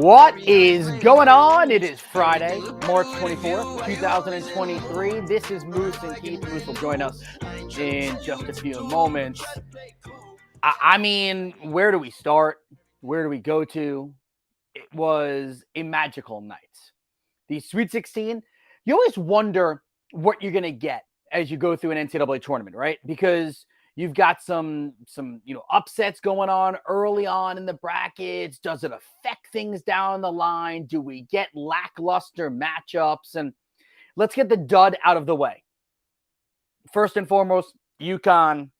What is going on? It is Friday, March 24th, 2023. This is Moose and Keith. Moose will join us in just a few moments. I mean, where do we start? Where do we go to? It was a magical night. The Sweet 16, you always wonder what you're going to get as you go through an NCAA tournament, right? Because you've got some upsets going on early on in the brackets. Does it affect things down the line? Do we get lackluster matchups? And let's get the dud out of the way. First and foremost, UConn,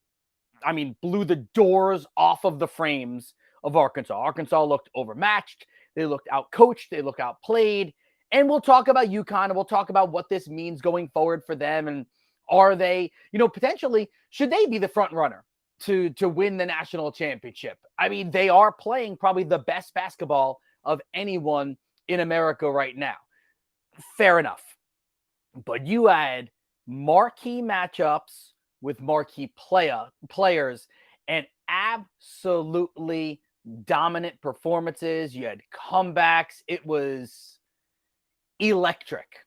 blew the doors off of the frames of Arkansas. Arkansas looked overmatched. They looked outcoached. They looked outplayed. And we'll talk about UConn, and we'll talk about what this means going forward for them. And are they, potentially, should they be the front runner to win the national championship? I mean, they are playing probably the best basketball of anyone in America right now. Fair enough. But you had marquee matchups with marquee players and absolutely dominant performances. You had comebacks. It was electric.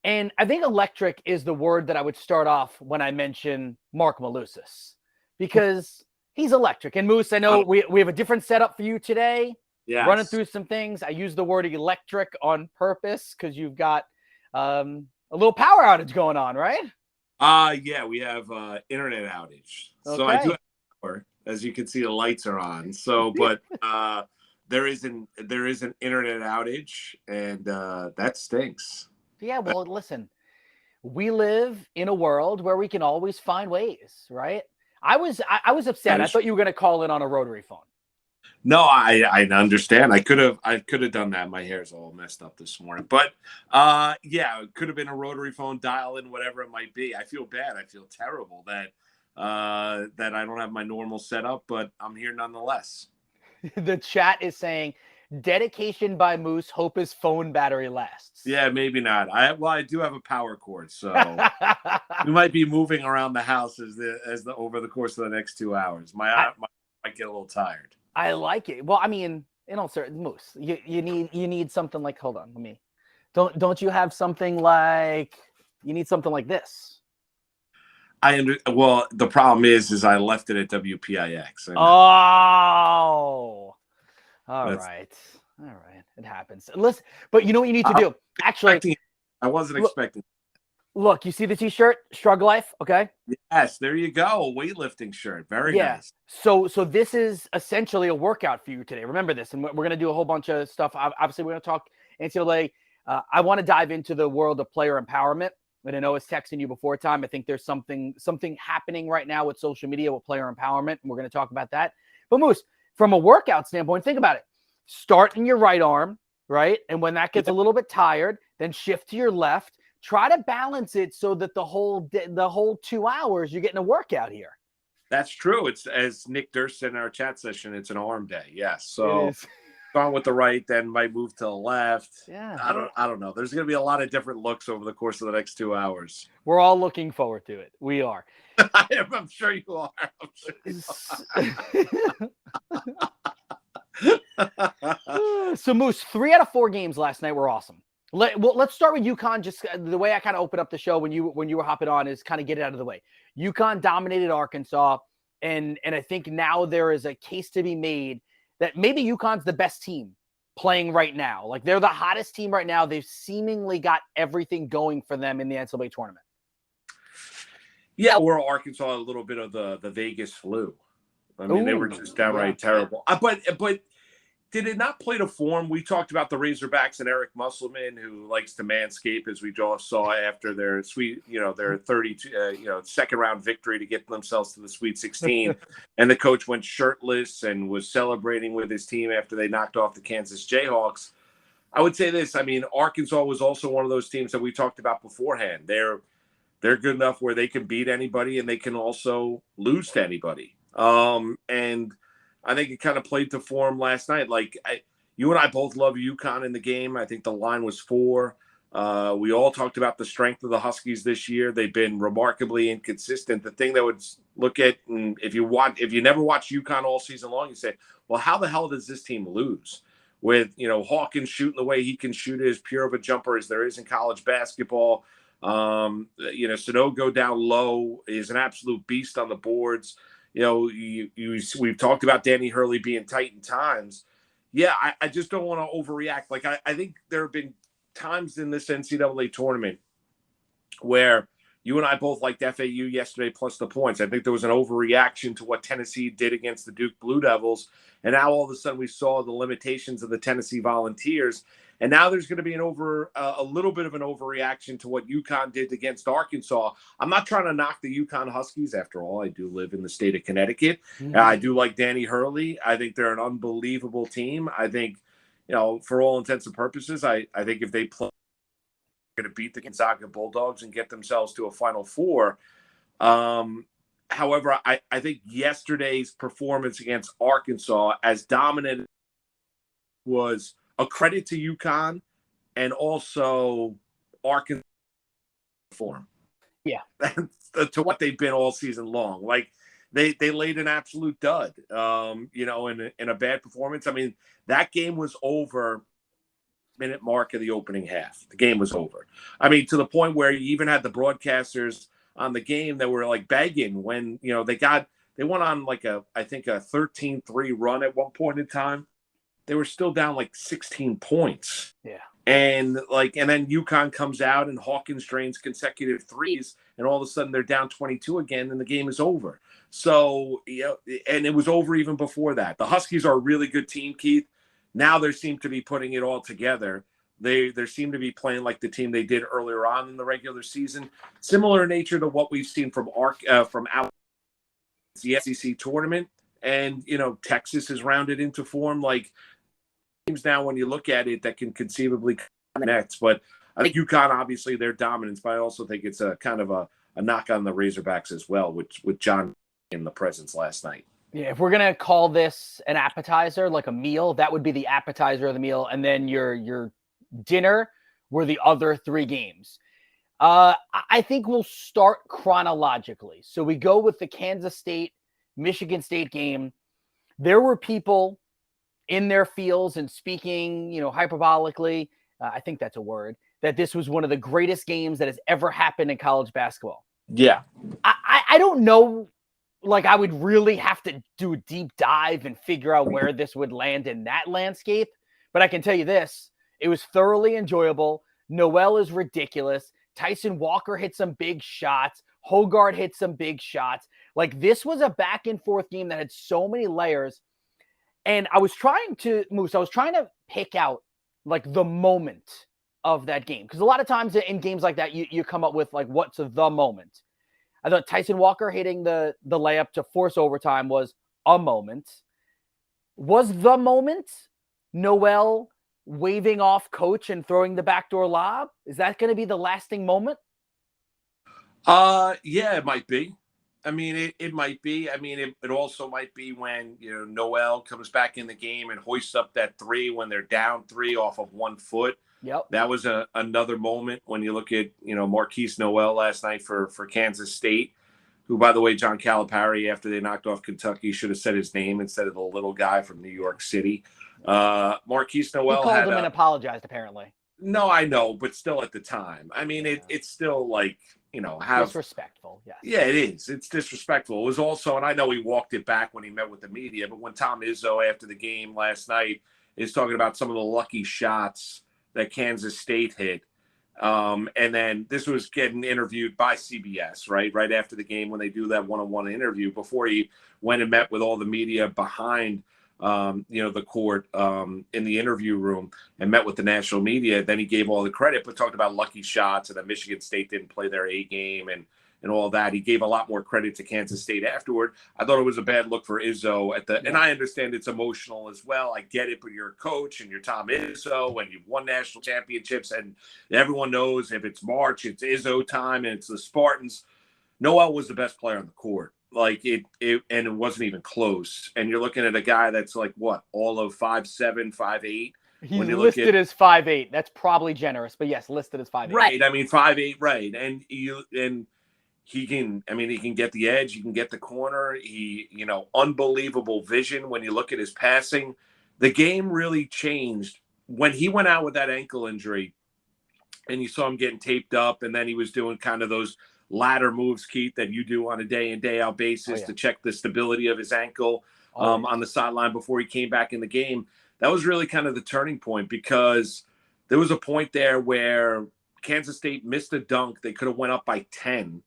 And I think electric is the word that I would start off when I mention Mark Malusis, because he's electric. And Moose, I know we have a different setup for you today. Yes. Running through some things. I use the word electric on purpose because you've got a little power outage going on, right? Yeah, we have internet outage. Okay. So I do have power. As you can see, the lights are on. So, but there is an internet outage, and that stinks. Yeah, well, listen, we live in a world where we can always find ways, right? I was upset. I thought you were going to call in on a rotary phone. No, I understand. I could have done that. My hair's all messed up this morning. But yeah, it could have been a rotary phone, dial in, whatever it might be. I feel bad. I feel terrible that I don't have my normal setup, but I'm here nonetheless. The chat is saying, dedication by Moose, hope his phone battery lasts. Yeah, maybe not. I do have a power cord, so we might be moving around the house over the course of the next 2 hours. My might get a little tired. I like it. Well, I mean, in all certain, Moose, you need something like, hold on, don't you have something like, you need something like this? Well, the problem is I left it at WPIX. Oh, all right. It happens. Listen, but you know what you need to do? Actually, I wasn't expecting. Look, you see the t-shirt, Shrug Life, okay? Yes, there you go. A weightlifting shirt. Very nice. So this is essentially a workout for you today. Remember this, and we're going to do a whole bunch of stuff. Obviously, we're going to talk NCAA. I want to dive into the world of player empowerment. And I know I was texting you before time. I think there's something happening right now with social media with player empowerment, and we're going to talk about that. But Moose, from a workout standpoint, think about it. Start in your right arm, right? And when that gets a little bit tired, then shift to your left. Try to balance it so that the whole 2 hours you're getting a workout here. That's true. It's, as Nick Durst said in our chat session, it's an arm day. Yes. So starting with the right, then might move to the left. Yeah. I don't know. There's going to be a lot of different looks over the course of the next 2 hours. We're all looking forward to it. We are. I'm sure you are. So Moose, 3 out of 4 games last night were awesome. Let's start with UConn. Just the way I kind of opened up the show when you were hopping on is kind of get it out of the way. UConn dominated Arkansas, and I think now there is a case to be made that maybe UConn's the best team playing right now. Like, they're the hottest team right now. They've seemingly got everything going for them in the NCAA tournament. Yeah, or Arkansas a little bit of the Vegas flu. I mean, they were just downright terrible. But did it not play to form? We talked about the Razorbacks and Eric Musselman, who likes to manscape, as we just saw after their their 32, second round victory to get themselves to the Sweet 16. And the coach went shirtless and was celebrating with his team after they knocked off the Kansas Jayhawks. I would say this. I mean, Arkansas was also one of those teams that we talked about beforehand. They're good enough where they can beat anybody and they can also lose to anybody. And I think it kind of played to form last night. Like, you and I both love UConn in the game. I think the line was 4. We all talked about the strength of the Huskies this year. They've been remarkably inconsistent. The thing that would look at, and if you never watch UConn all season long, you say, well, how the hell does this team lose? with, Hawkins shooting the way he can shoot it, as pure of a jumper as there is in college basketball. Sanogo down low is an absolute beast on the boards. We've talked about Danny Hurley being tight in times. Yeah, I just don't want to overreact. Like, I think there have been times in this NCAA tournament where you and I both liked FAU yesterday plus the points. I think there was an overreaction to what Tennessee did against the Duke Blue Devils. And now all of a sudden we saw the limitations of the Tennessee Volunteers. And now there's going to be a little bit of an overreaction to what UConn did against Arkansas. I'm not trying to knock the UConn Huskies. After all, I do live in the state of Connecticut. Mm-hmm. I do like Danny Hurley. I think they're an unbelievable team. I think, for all intents and purposes, I think if they play, going to beat the Gonzaga Bulldogs and get themselves to a Final Four. However, I think yesterday's performance against Arkansas, as dominant, was a credit to UConn and also Arkansas form. Yeah. To what they've been all season long. Like, they laid an absolute dud, in a bad performance. I mean, that game was over minute mark of the opening half. The game was over. I mean, to the point where you even had the broadcasters on the game that were like begging when, they went on like a 13-3 run at one point in time. They were still down like 16 points. Yeah. And then UConn comes out and Hawkins drains consecutive threes, and all of a sudden they're down 22 again and the game is over. So, and it was over even before that. The Huskies are a really good team, Keith. Now they seem to be putting it all together. They seem to be playing like the team they did earlier on in the regular season. Similar in nature to what we've seen from the SEC tournament. And, Texas has rounded into form. Like, teams now, when you look at it, that can conceivably connect. But I think UConn, obviously, their dominance, but I also think it's a kind of a knock on the Razorbacks as well, with John in the presence last night. Yeah, if we're going to call this an appetizer, like a meal, that would be the appetizer of the meal. And then your dinner were the other three games. I think we'll start chronologically. So we go with the Kansas State, Michigan State game. There were people in their fields and speaking, hyperbolically, I think that's a word, that this was one of the greatest games that has ever happened in college basketball. Yeah. I don't know. Like, I would really have to do a deep dive and figure out where this would land in that landscape. But I can tell you this, it was thoroughly enjoyable. Noel is ridiculous. Tyson Walker hit some big shots. Hogarth hit some big shots. Like, this was a back and forth game that had so many layers. And I was trying to pick out like the moment of that game. Because a lot of times in games like that, you come up with like, what's the moment? I thought Tyson Walker hitting the layup to force overtime was a moment. Was the moment Noel waving off coach and throwing the backdoor lob? Is that going to be the lasting moment? Yeah, it might be. I mean, it might be. I mean, it also might be when, Noel comes back in the game and hoists up that three when they're down three off of 1 foot. Yep. That was another moment when you look at, Marquise Noel last night for Kansas State, who, by the way, John Calipari, after they knocked off Kentucky, should have said his name instead of the little guy from New York City. Marquise Noel he called him and apologized, apparently. No, I know, but still at the time. I mean, it's still like, disrespectful, yes. Yeah, it is. It's disrespectful. It was also, and I know he walked it back when he met with the media, but when Tom Izzo, after the game last night, is talking about some of the lucky shots that Kansas State hit. And then this was getting interviewed by CBS, right after the game when they do that one-on-one interview before he went and met with all the media behind, the court in the interview room and met with the national media. Then he gave all the credit, but talked about lucky shots and that Michigan State didn't play their A game and all that. He gave a lot more credit to Kansas State afterward. I thought it was a bad look for Izzo and I understand it's emotional as well. I get it, but you're a coach and you're Tom Izzo and you've won national championships and everyone knows if it's March, it's Izzo time and it's the Spartans. Noel was the best player on the court. Like and it wasn't even close. And you're looking at a guy that's like what, all of 5'7", 5'8". He's listed as 5'8". That's probably generous, but yes, listed as 5'8". Right. I mean 5'8", right. And he can get the edge, he can get the corner. He, unbelievable vision when you look at his passing. the game really changed when he went out with that ankle injury and you saw him getting taped up, and then he was doing kind of those ladder moves, Keith, that you do on a day in, day out basis to check the stability of his ankle on the sideline before he came back in the game. That was really kind of the turning point, because there was a point there where Kansas State missed a dunk. They could have went up by 10.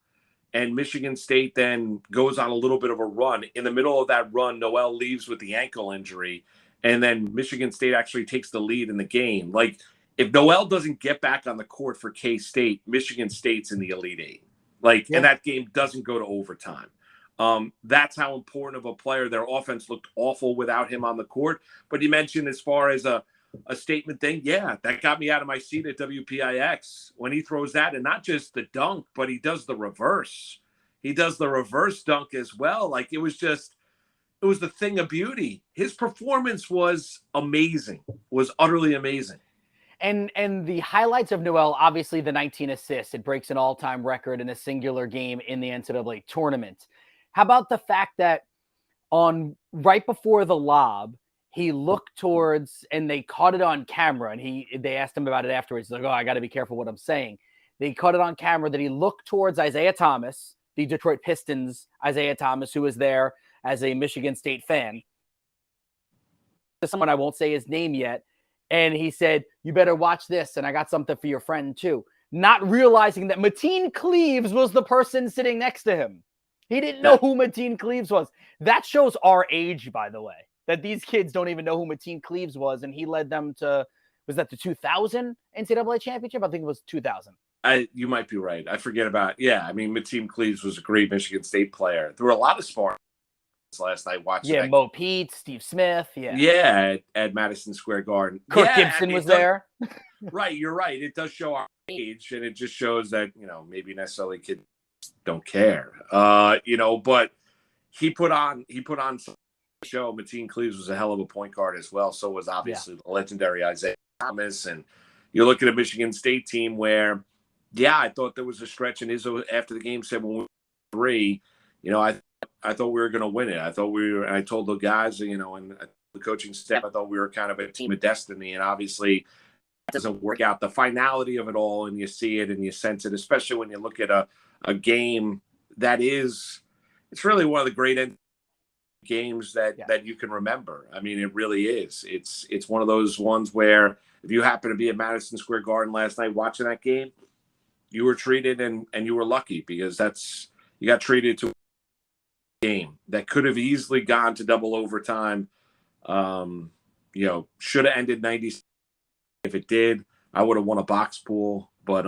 And Michigan State then goes on a little bit of a run. In the middle of that run, Noel leaves with the ankle injury. And then Michigan State actually takes the lead in the game. Like, if Noel doesn't get back on the court for K-State, Michigan State's in the Elite Eight. Like, and that game doesn't go to overtime. That's how important of a player. Their offense looked awful without him on the court. But you mentioned as far as a statement thing, yeah, that got me out of my seat at WPIX when he throws that, and not just the dunk, but he does the reverse. He does the reverse dunk as well. Like, it was the thing of beauty. His performance was amazing, was utterly amazing. And the highlights of Noel, obviously the 19 assists, it breaks an all-time record in a singular game in the NCAA tournament. How about the fact that on right before the lob, he looked towards, and they caught it on camera, and they asked him about it afterwards. He's like, oh, I got to be careful what I'm saying. They caught it on camera that he looked towards Isaiah Thomas, the Detroit Pistons Isaiah Thomas, who was there as a Michigan State fan. Someone, I won't say his name yet. And he said, you better watch this, and I got something for your friend too. Not realizing that Mateen Cleaves was the person sitting next to him. He didn't know who Mateen Cleaves was. That shows our age, by the way, that these kids don't even know who Mateen Cleaves was, and he led them to, was that the 2000 NCAA championship? I think it was 2000. You might be right. I forget about, I mean, Mateen Cleaves was a great Michigan State player. There were a lot of smart last night watching. Yeah, Mo Pete, Steve Smith. At Madison Square Garden. Kirk Gibson was there. Right, you're right. It does show our age, and it just shows that, maybe necessarily kids don't care. But he put on some show. Mateen Cleaves was a hell of a point guard as well. So was obviously the legendary Isaiah Thomas. And you look at a Michigan State team where, I thought there was a stretch, and Izzo after the game said when we were 3, I thought we were going to win it. I told the guys, and the coaching staff, I thought we were kind of a team of destiny. And obviously it doesn't work out. The finality of it all, and you see it and you sense it, especially when you look at a game that it's really one of the great games that you can remember. I mean, it really is. It's one of those ones where if you happen to be at Madison Square Garden last night watching that game, you were treated and you were lucky, because you got treated to game that could have easily gone to double overtime. Should have ended 90. If it did, I would have won a box pool. But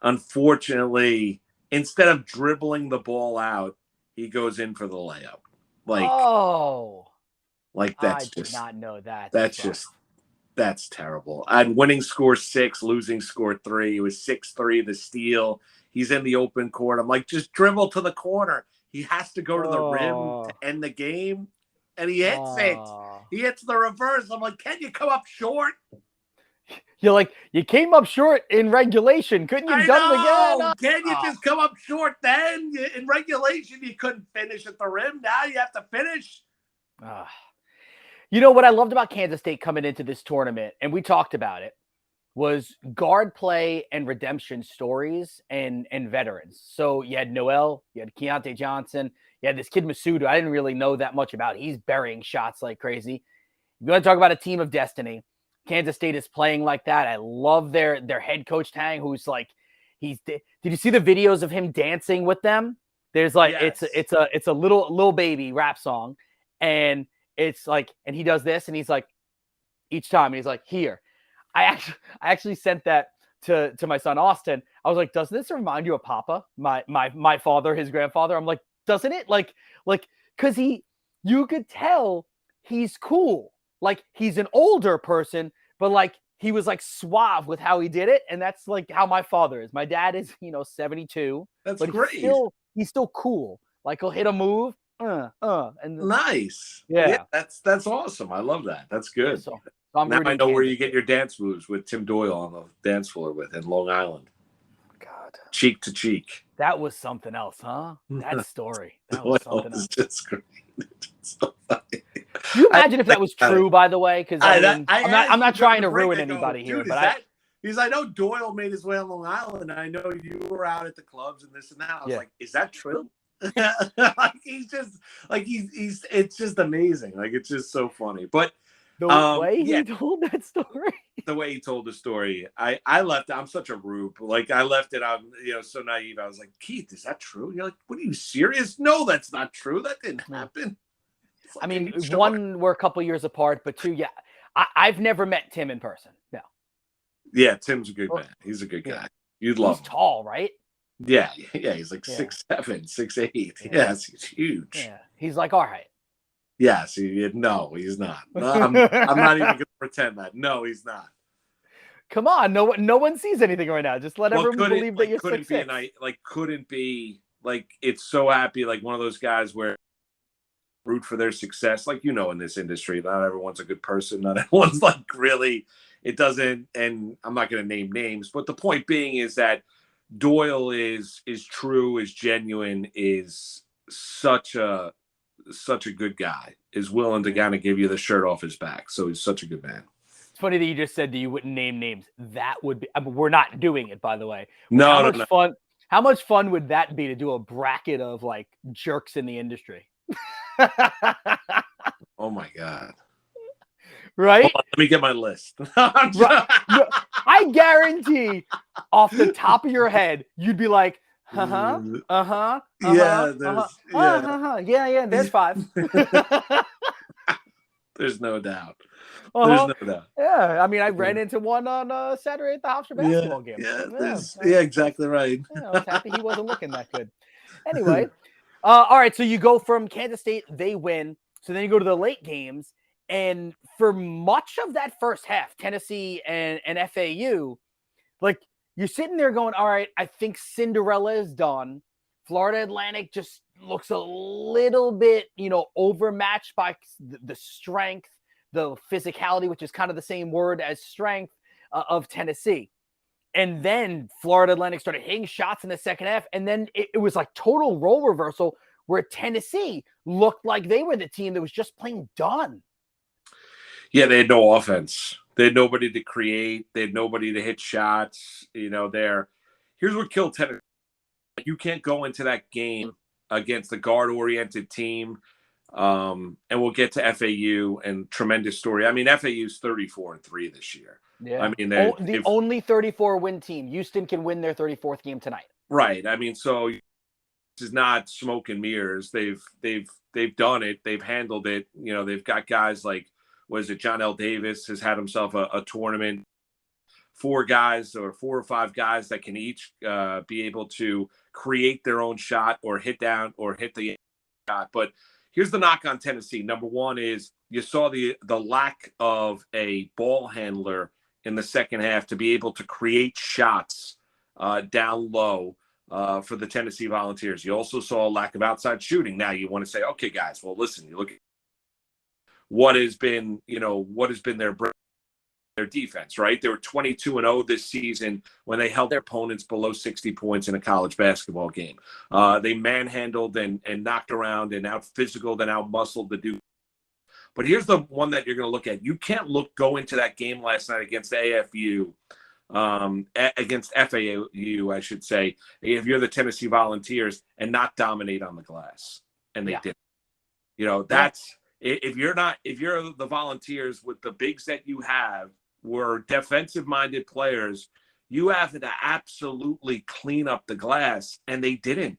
unfortunately, instead of dribbling the ball out, he goes in for the layup. That's I did not know that. That's terrible. I had winning score 6, losing score 3. It was 6-3, the steal. He's in the open court. I'm like, just dribble to the corner. He has to go to the rim to end the game, and he hits it. He hits the reverse. I'm like, can you come up short? You're like, you came up short in regulation. Couldn't you dunk again? Can you just come up short then? In regulation, you couldn't finish at the rim. Now you have to finish. You know what I loved about Kansas State coming into this tournament, and we talked about it, was guard play and redemption stories and veterans. So you had Noel, you had Keontae Johnson, you had this kid Masudu. I didn't really know that much about. He's burying shots like crazy. You want to talk about a team of destiny? Kansas State is playing like that. I love their head coach Tang, who's like, did you see the videos of him dancing with them? There's like, it's a little baby rap song, and it's like, and he does this, and he's like, each time, and he's like, here. I actually sent that to my son Austin. I was like, doesn't this remind you of Papa, my father, his grandfather? I'm like, doesn't it? Like, because you could tell he's cool. Like, he's an older person, but like he was like suave with how he did it, and that's like how my father is. My dad is 72. That's great. He's still cool. Like, he'll hit a move. And nice. Yeah. That's awesome. I love that. That's good. So now I know where you get your dance moves with Tim Doyle on the dance floor with in Long Island. God. Cheek to cheek. That was something else, huh? That story. That was something else. Just great. It's so funny. you imagine if that was true, by the way? Because I'm not trying to ruin anybody here, but because I know Doyle made his way on Long Island, and I know you were out at the clubs and this and that. I was like, is that true? Like he's just like he's it's just amazing. Like it's just so funny. But the way he told that story. The way he told the story, I left. I'm such a rube. Like I left it. I'm so naive. I was like, Keith, is that true? You're like, what are you serious? No, that's not true. That didn't happen. I mean, one, we're a couple years apart, but two, I've never met Tim in person. No. Yeah, Tim's a good man. He's a good guy. You'd love him. He's tall, right? Yeah. He's like 6'7", 6'8". Yes, he's huge. Yeah, he's like our height. Yes, no, he's not. I'm not even going to pretend that. No, he's not. Come on, no one sees anything right now. Just let everyone believe that you're 6'6". Couldn't be like it's so happy, like one of those guys where root for their success. Like in this industry, not everyone's a good person. Not everyone's like really. It doesn't, and I'm not going to name names, but the point being is that Doyle is true, is genuine, is such a good guy, is willing to kind of give you the shirt off his back. So he's such a good man. It's funny that you just said that you wouldn't name names. That would be, we're not doing it, by the way. No, how much fun would that be to do a bracket of like jerks in the industry? Oh my God. Right? Hold on, let me get my list. Right. No, I guarantee off the top of your head, you'd be like, yeah, there's 5. There's no doubt. There's no doubt. Yeah, I mean, I ran into one on Saturday at the Hofstra basketball game. Yeah, exactly right. I was happy he wasn't looking that good. Anyway, all right, so you go from Kansas State, they win. So then you go to the late games. And for much of that first half, Tennessee and FAU, like you're sitting there going, all right, I think Cinderella is done. Florida Atlantic just looks a little bit, overmatched by the strength, the physicality, which is kind of the same word as strength of Tennessee. And then Florida Atlantic started hitting shots in the second half. And then it was like total role reversal where Tennessee looked like they were the team that was just plain done. Yeah, they had no offense. They had nobody to create. They had nobody to hit shots. Here's what killed Tennessee. You can't go into that game against a guard-oriented team. And we'll get to FAU and tremendous story. I mean, FAU's 34-3 this year. Yeah. I mean, the only 34-win team. Houston can win their 34th game tonight. Right. I mean, so this is not smoke and mirrors. They've done it. They've handled it. They've got guys like, John L. Davis has had himself a tournament. 4 or 5 guys that can each be able to create their own shot or hit down or hit the shot. But here's the knock on Tennessee. Number one is you saw the lack of a ball handler in the second half to be able to create shots down low for the Tennessee Volunteers. You also saw a lack of outside shooting. Now you want to say, okay, guys, well, listen, you look at what has been their defense, right? They were 22-0 this season when they held their opponents below 60 points in a college basketball game. They manhandled and knocked around and out-physicaled and out-muscled the Duke. But here's the one that you're going to look at. You can't go into that game last night against against FAU, I should say, if you're the Tennessee Volunteers and not dominate on the glass. And they did. That's... If you're the Volunteers with the bigs that you have were defensive-minded players, you have to absolutely clean up the glass, and they didn't.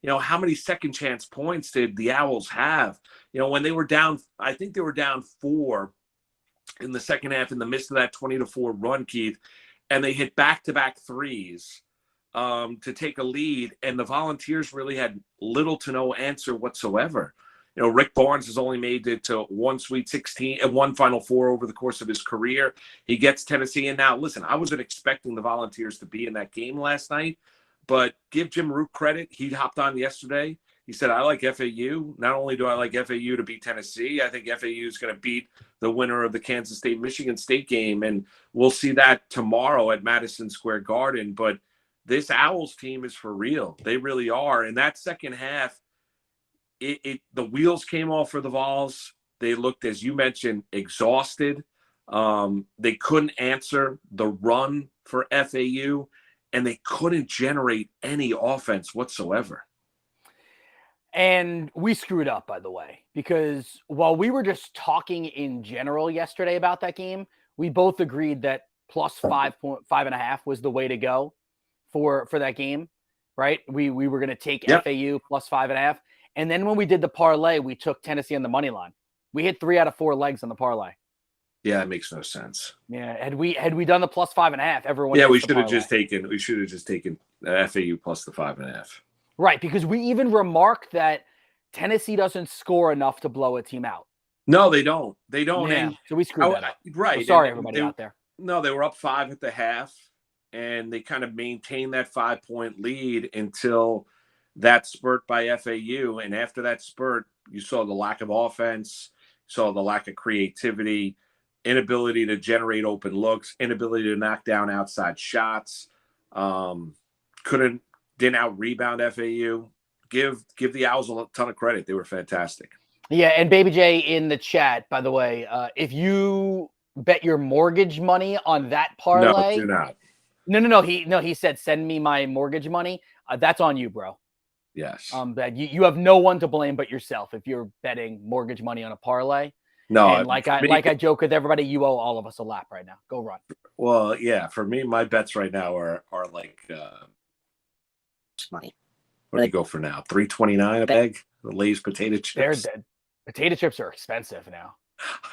How many second chance points did the Owls have? When they were down, I think they were down 4 in the second half in the midst of that 20-4 run, Keith, and they hit back-to-back threes to take a lead, and the Volunteers really had little to no answer whatsoever. Rick Barnes has only made it to one Sweet 16 and one Final Four over the course of his career. He gets Tennessee. And now, listen, I wasn't expecting the Volunteers to be in that game last night, but give Jim Root credit. He hopped on yesterday. He said, I like FAU. Not only do I like FAU to beat Tennessee, I think FAU is going to beat the winner of the Kansas State-Michigan State game. And we'll see that tomorrow at Madison Square Garden. But this Owls team is for real. They really are. And that second half, the wheels came off for the Vols. They looked, as you mentioned, exhausted. They couldn't answer the run for FAU, and they couldn't generate any offense whatsoever. And we screwed up, by the way, because while we were just talking in general yesterday about that game, we both agreed that plus 5.5.5 was the way to go for that game, right? We were going to take FAU plus 5.5. And then when we did the parlay, we took Tennessee on the money line. We hit 3 out of 4 legs on the parlay. Yeah, that makes no sense. Yeah, had we done the plus 5.5, everyone. Yeah, we should have just taken FAU plus the 5.5. Right, because we even remarked that Tennessee doesn't score enough to blow a team out. No, they don't. They don't. Yeah, so we screwed that up. Right. So sorry, everybody out there. No, they were up 5 at the half, and they kind of maintained that 5-point lead until that spurt by FAU. And after that spurt, you saw the lack of offense, saw the lack of creativity, inability to generate open looks, inability to knock down outside shots. Didn't out rebound FAU. Give the Owls a ton of credit. They were fantastic. Yeah, and Baby J in the chat, by the way, if you bet your mortgage money on that parlay, no, do not. No. He said send me my mortgage money. That's on you, bro. Yes. That you have no one to blame but yourself if you're betting mortgage money on a parlay. No, and like I joke with everybody, you owe all of us a lap right now. Go run. Well, yeah, for me, my bets right now are like money. What do you go for now? $3.29 a bag. The Lay's potato chips. They're dead. Potato chips are expensive now.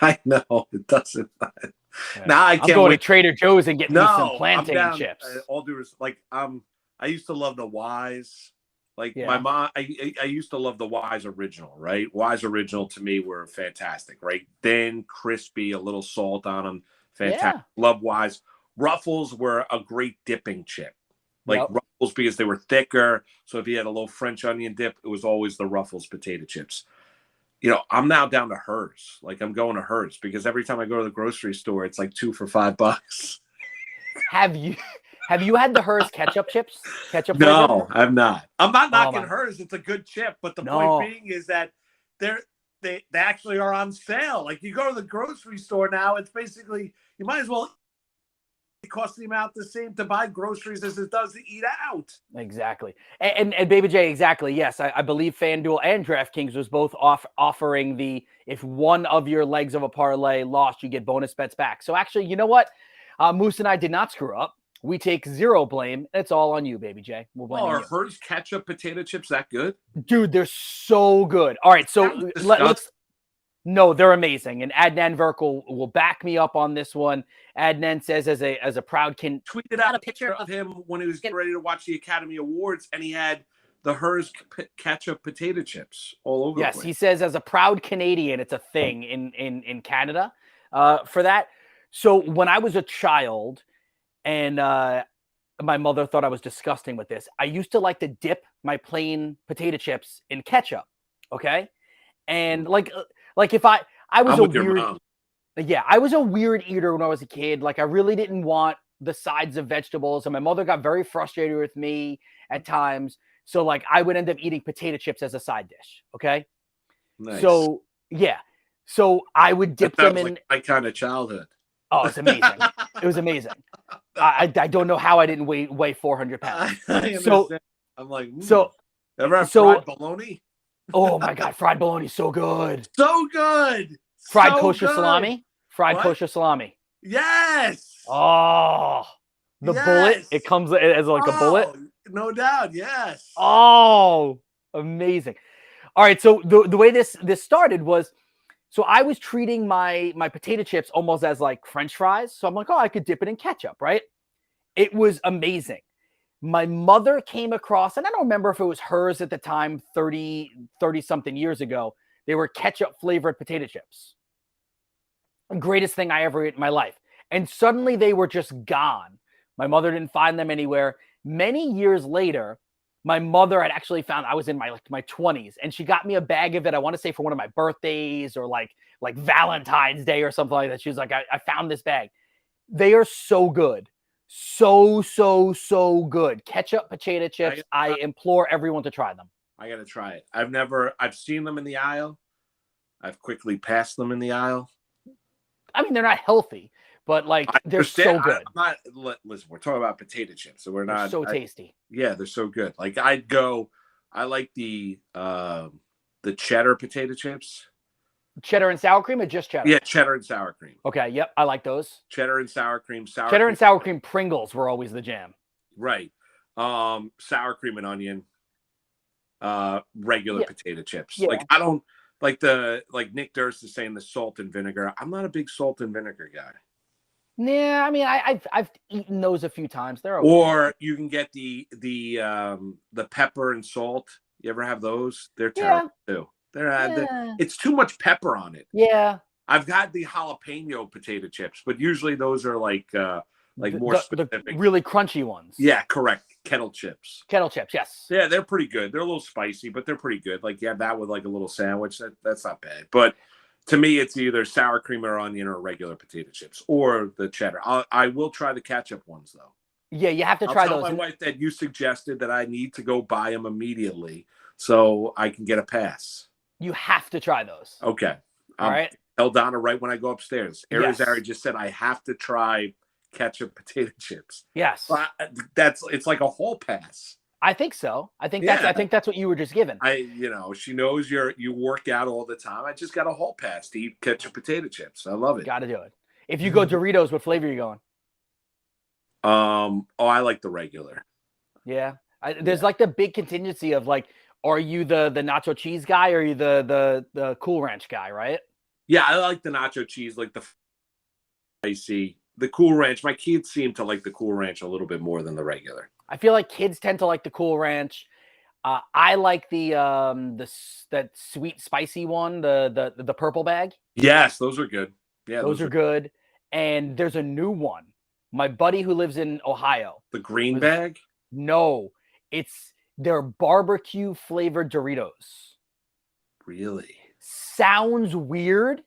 I know it doesn't. Yeah. Now I can't. I'm going to Trader Joe's and getting me some plantain chips. All due respect, like I used to love the Wise. Like Yeah. my mom, I used to love the Wise original, right? Wise original to me were fantastic, right? Thin, crispy, a little salt on them, fantastic. Yeah. Love Wise. Ruffles were a great dipping chip, like Ruffles because they were thicker. So if you had a little French onion dip, it was always the Ruffles potato chips. You know, I'm now down to Hers. Like I'm going to Hers because every time I go to the grocery store, it's like 2 for $5. Have you had the Hers ketchup chips? Ketchup? No, flavor? I'm not. I'm not knocking Hers. It's a good chip, but the point being is that they actually are on sale. Like you go to the grocery store now, it's basically you might as well. It costs the amount the same to buy groceries as it does to eat out. Exactly. And Baby J, exactly. Yes, I believe FanDuel and DraftKings was both offering the if one of your legs of a parlay lost, you get bonus bets back. So actually, you know what? Moose and I did not screw up. We take zero blame. It's all on you, Baby J. We'll blame you. Are Hers ketchup potato chips that good? Dude, they're so good. All right, so let's. No, they're amazing. And Adnan Verk will back me up on this one. Adnan says, as a proud tweeted out a picture of him when he was getting ready to watch the Academy Awards, and he had the Hers ketchup potato chips all over. Yes, he says, as a proud Canadian, it's a thing in Canada for that. So when I was a child, and my mother thought I was disgusting with this, I used to like to dip my plain potato chips in ketchup. Okay, and like if I was a weird. Yeah, I was a weird eater when I was a kid. Like, I really didn't want the sides of vegetables. And my mother got very frustrated with me at times. So, like, I would end up eating potato chips as a side dish. Okay? Nice. So, yeah. So, I would dip them in. Like my kind of childhood. Oh, it's amazing. It was amazing. I don't know how I didn't weigh 400 pounds. So, I'm like, ever have fried bologna? Oh, my God. Fried bologna is so good. So good. Fried kosher salami? Fried kosher salami. Yes. Oh, the bullet. It comes as like a bullet. No doubt. Yes. Oh, amazing. All right. So the way this started was, so I was treating my potato chips almost as like French fries. So I'm like, oh, I could dip it in ketchup, right? It was amazing. My mother came across, and I don't remember if it was Hers at the time, 30 something years ago. They were ketchup flavored potato chips. Greatest thing I ever ate in my life. And suddenly they were just gone. My mother didn't find them anywhere. Many years later, my mother had actually found, I was in my 20s, and she got me a bag of it. I want to say for one of my birthdays or like Valentine's Day or something like that. She was like, I found this bag. They are so good. So good. Ketchup potato chips. I implore everyone to try them. I got to try it. I've seen them in the aisle. I've quickly passed them in the aisle. I mean, they're not healthy, but like they're so good. Listen, we're talking about potato chips, so we're They're not so tasty. Yeah, they're so good. Like I like the cheddar potato chips. Cheddar and sour cream or just cheddar? Yeah, cheddar and sour cream. Okay, yep, I like those. Cheddar and sour cream. Cheddar and sour cream Pringles were always the jam. Right. Sour cream and onion. Regular potato chips. Yeah. Like I don't like Nick Durst is saying the salt and vinegar. I'm not a big salt and vinegar guy. Yeah, I mean, I've eaten those a few times. They're okay. Or you can get the pepper and salt. You ever have those? They're terrible too. It's too much pepper on it. Yeah. I've had the jalapeno potato chips, but usually those are like more specific. The really crunchy ones. Yeah, correct. Kettle chips. Kettle chips, yes. Yeah, they're pretty good. They're a little spicy, but they're pretty good. Like you have that with like a little sandwich. That's not bad. But to me, it's either sour cream or onion or regular potato chips or the cheddar. I will try the ketchup ones though. Yeah, you have to try those. I'll tell my wife that you suggested that I need to go buy them immediately so I can get a pass. You have to try those. Okay. All right. Tell Donna right when I go upstairs. Arizari Yes. just said I have to try ketchup potato chips. Yes. It's like a whole pass. I think so. I think that's what you were just given. She knows you work out all the time. I just got a whole pass to eat ketchup potato chips. I love it. Got to do it. If you go Doritos, what flavor are you going? I like the regular. Yeah. There's like the big contingency of like, are you the nacho cheese guy or are you the Cool Ranch guy, right? Yeah, I like the nacho cheese, like the spicy. The Cool Ranch, my kids seem to like the Cool Ranch a little bit more than the regular. I feel like kids tend to like the Cool Ranch. I like that sweet spicy one, the purple bag. Yes, those are good. Yeah, those are good. And there's a new one. My buddy who lives in Ohio. The green bag? No, it's their barbecue flavored Doritos. Really? Sounds weird.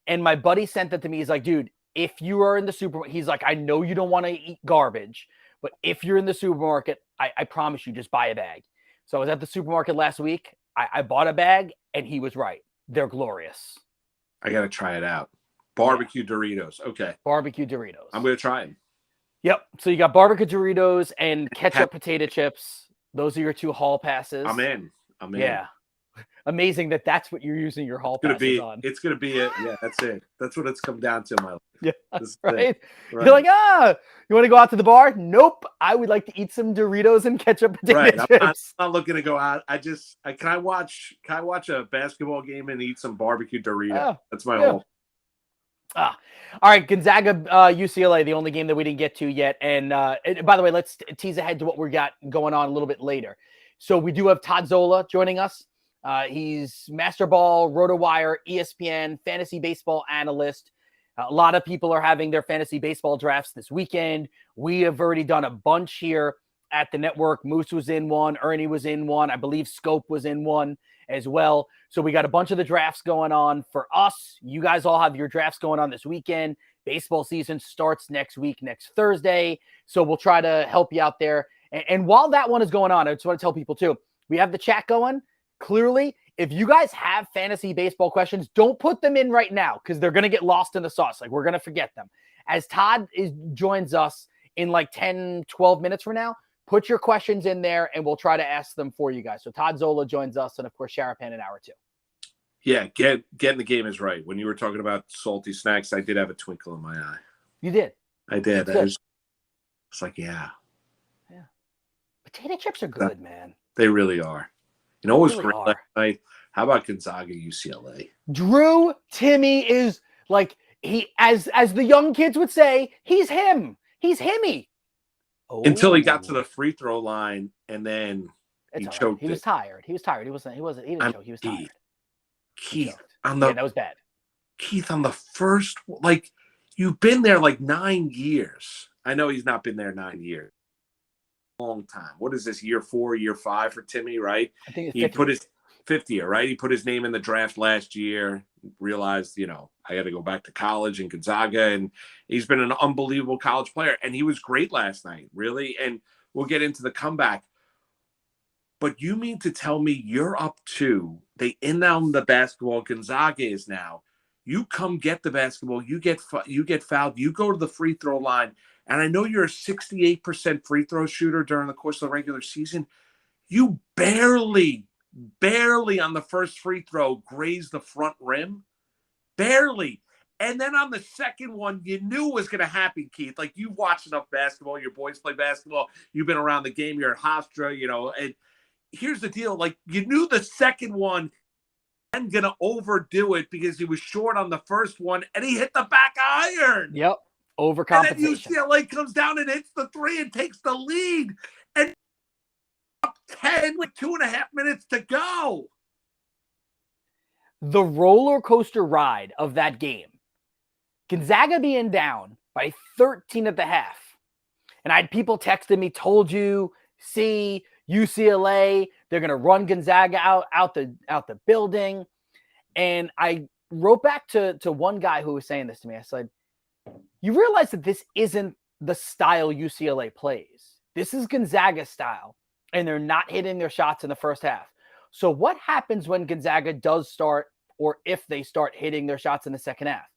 And my buddy sent that to me. He's like, dude, if you are in the supermarket, he's like, I know you don't want to eat garbage, but if you're in the supermarket, I promise you, just buy a bag. So I was at the supermarket last week. I bought a bag, and he was right. They're glorious. I got to try it out. Barbecue Doritos. Okay. Barbecue Doritos. I'm going to try them. Yep. So you got barbecue Doritos and ketchup potato chips. Those are your two hall passes. I'm in. Yeah. Amazing that's what you're using your hall passes on. It's going to be it. Yeah, that's it. That's what it's come down to in my life. Yeah, right? You're like, you want to go out to the bar? Nope. I would like to eat some Doritos and ketchup potato chips. I'm not looking to go out. Can I watch a basketball game and eat some barbecue Dorito? That's my whole. All right, Gonzaga, UCLA, the only game that we didn't get to yet. And by the way, let's tease ahead to what we got going on a little bit later. So we do have Todd Zola joining us. He's Master Ball, RotoWire, ESPN, fantasy baseball analyst. A lot of people are having their fantasy baseball drafts this weekend. We have already done a bunch here at the network. Moose was in one. Ernie was in one. I believe Scope was in one as well. So we got a bunch of the drafts going on for us. You guys all have your drafts going on this weekend. Baseball season starts next week, next Thursday. So we'll try to help you out there. And while that one is going on, I just want to tell people too, we have the chat going. Clearly, if you guys have fantasy baseball questions, don't put them in right now because they're going to get lost in the sauce. Like we're going to forget them. As Todd joins us in like 10, 12 minutes from now, put your questions in there and we'll try to ask them for you guys. So Todd Zola joins us and, of course, Sharapan in hour 2. Yeah, getting the game is right. When you were talking about salty snacks, I did have a twinkle in my eye. You did? I did. It's like, yeah. Potato chips are good, man. They really are. You know what was great last night? How about Gonzaga UCLA? Drew Timmy is like as the young kids would say, he's him. He's himmy. Until he got to the free throw line and then he choked. He was tired. He didn't choke. He was tired. Keith, that was bad. Keith, on the first, like, you've been there like 9 years. I know he's not been there 9 years. Long time. What is this, year 4, year 5 for Timmy, right? I think it's 50. He put his 50th year, right? He put his name in the draft last year, realized, I got to go back to college in Gonzaga, and he's been an unbelievable college player, and he was great last night, really, and we'll get into the comeback. But you mean to tell me you're up 2 they inbound the basketball. Gonzaga is now. You come get the basketball. You get fouled. You go to the free throw line. And I know you're a 68% free throw shooter during the course of the regular season. You barely on the first free throw graze the front rim. Barely. And then on the second one, you knew it was going to happen, Keith. Like, you've watched enough basketball. Your boys play basketball. You've been around the game. You're at Hofstra, and here's the deal. Like, you knew the second one and going to overdo it because he was short on the first one, and he hit the back iron. Yep. Overcompensation. And then UCLA comes down and hits the three and takes the lead. And up 10 with 2.5 minutes to go. The roller coaster ride of that game. Gonzaga being down by 13 at the half. And I had people texting me, told you, see, UCLA, they're going to run Gonzaga out the building. And I wrote back to one guy who was saying this to me. I said, you realize that this isn't the style UCLA plays. This is Gonzaga style, and they're not hitting their shots in the first half. So what happens when Gonzaga does start, or if they start hitting their shots in the second half?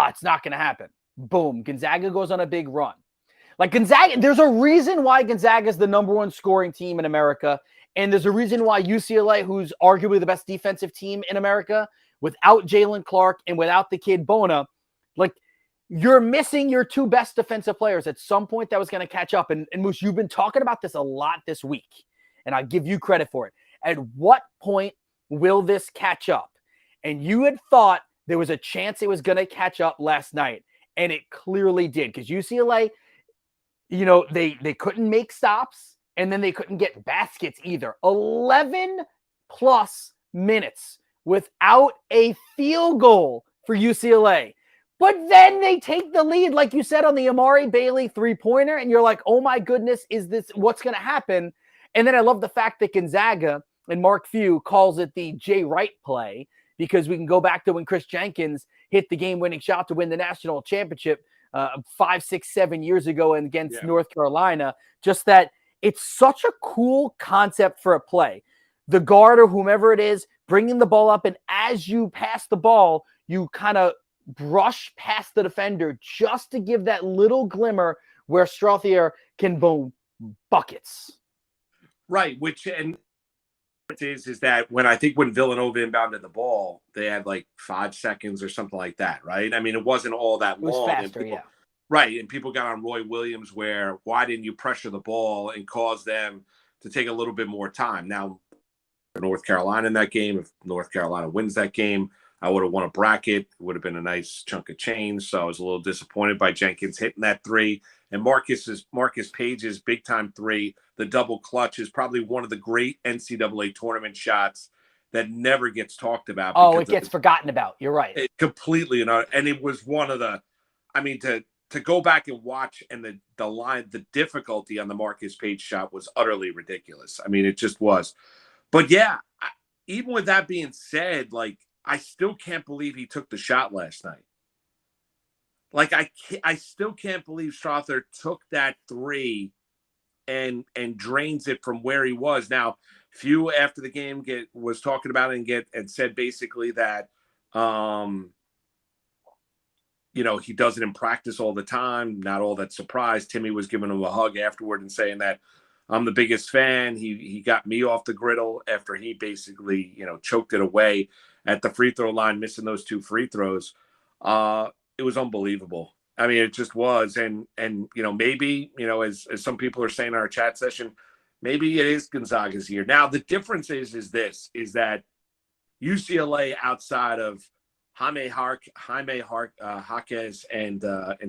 It's not going to happen. Boom. Gonzaga goes on a big run. Like, Gonzaga, there's a reason why Gonzaga is the number one scoring team in America. And there's a reason why UCLA, who's arguably the best defensive team in America, without Jalen Clark and without the kid Bona, like, you're missing your two best defensive players. At some point, that was going to catch up. And Moose, you've been talking about this a lot this week, and I give you credit for it. At what point will this catch up? And you had thought there was a chance it was going to catch up last night, and it clearly did, because UCLA, they couldn't make stops, and then they couldn't get baskets either. 11 plus minutes without a field goal for UCLA. But then they take the lead, like you said, on the Amari Bailey three-pointer, and you're like, oh my goodness, is this what's going to happen? And then I love the fact that Gonzaga and Mark Few calls it the Jay Wright play, because we can go back to when Chris Jenkins hit the game-winning shot to win the national championship 5, 6, 7 years ago against North Carolina. Just that it's such a cool concept for a play. The guard or whomever it is bringing the ball up, and as you pass the ball, you kind of brush past the defender just to give that little glimmer where Strothier can boom buckets. Right, which and is that when Villanova inbounded the ball, they had like 5 seconds or something like that, right? I mean, it wasn't all that long. It was faster, people, right, and people got on Roy Williams where, why didn't you pressure the ball and cause them to take a little bit more time? Now, North Carolina in that game, if North Carolina wins that game, I would have won a bracket. It would have been a nice chunk of change. So I was a little disappointed by Jenkins hitting that three. And Marcus Page's big-time three, the double clutch, is probably one of the great NCAA tournament shots that never gets talked about. Oh, it gets forgotten about. You're right. Completely. And it was one of the – I mean, to go back and watch, and the difficulty on the Marcus Page shot was utterly ridiculous. I mean, it just was. But, yeah, even with that being said, like, I still can't believe he took the shot last night. Like, I still can't believe Strother took that three and drains it from where he was. Now, Few after the game was talking about it and said basically that he does it in practice all the time. Not all that surprised. Timmy was giving him a hug afterward and saying that, I'm the biggest fan. He got me off the griddle after he basically, choked it away at the free throw line, missing those 2 free throws. It was unbelievable. I mean, it just was. And maybe, as some people are saying in our chat session, maybe it is Gonzaga's year. Now, the difference is that UCLA, outside of Jaime Jaquez and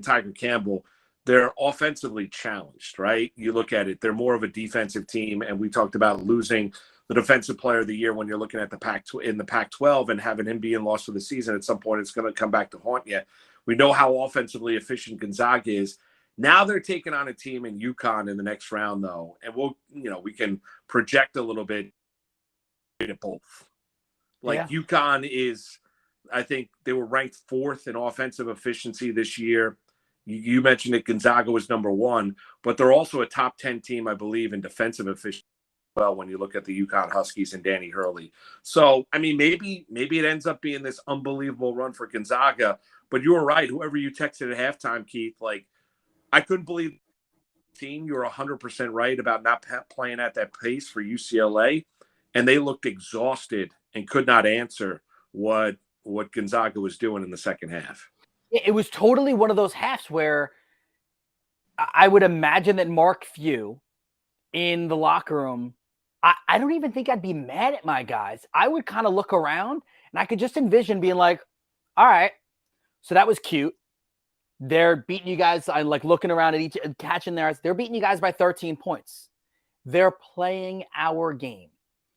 Tiger Campbell, they're offensively challenged, right? You look at it, they're more of a defensive team. And we talked about losing the defensive player of the year when you're looking at the Pac-12 and having him being lost for the season. At some point, it's going to come back to haunt you. We know how offensively efficient Gonzaga is. Now they're taking on a team in UConn in the next round, though. And we can project a little bit at both. UConn is, I think they were ranked 4th in offensive efficiency this year. You mentioned that Gonzaga was number 1, but they're also a top 10 team, I believe, in defensive efficiency. well when you look at the UConn Huskies and Danny Hurley. So, I mean, maybe it ends up being this unbelievable run for Gonzaga. But you were right. Whoever you texted at halftime, Keith, like, I couldn't believe the team. You were 100% right about not playing at that pace for UCLA. And they looked exhausted and could not answer what Gonzaga was doing in the second half. It was totally one of those halves where I would imagine that Mark Few in the locker room, I don't even think I'd be mad at my guys. I would kind of look around and I could just envision being like, all right, so that was cute. They're beating you guys. I like looking around at each, catching their eyes. They're beating you guys by 13 points. They're playing our game.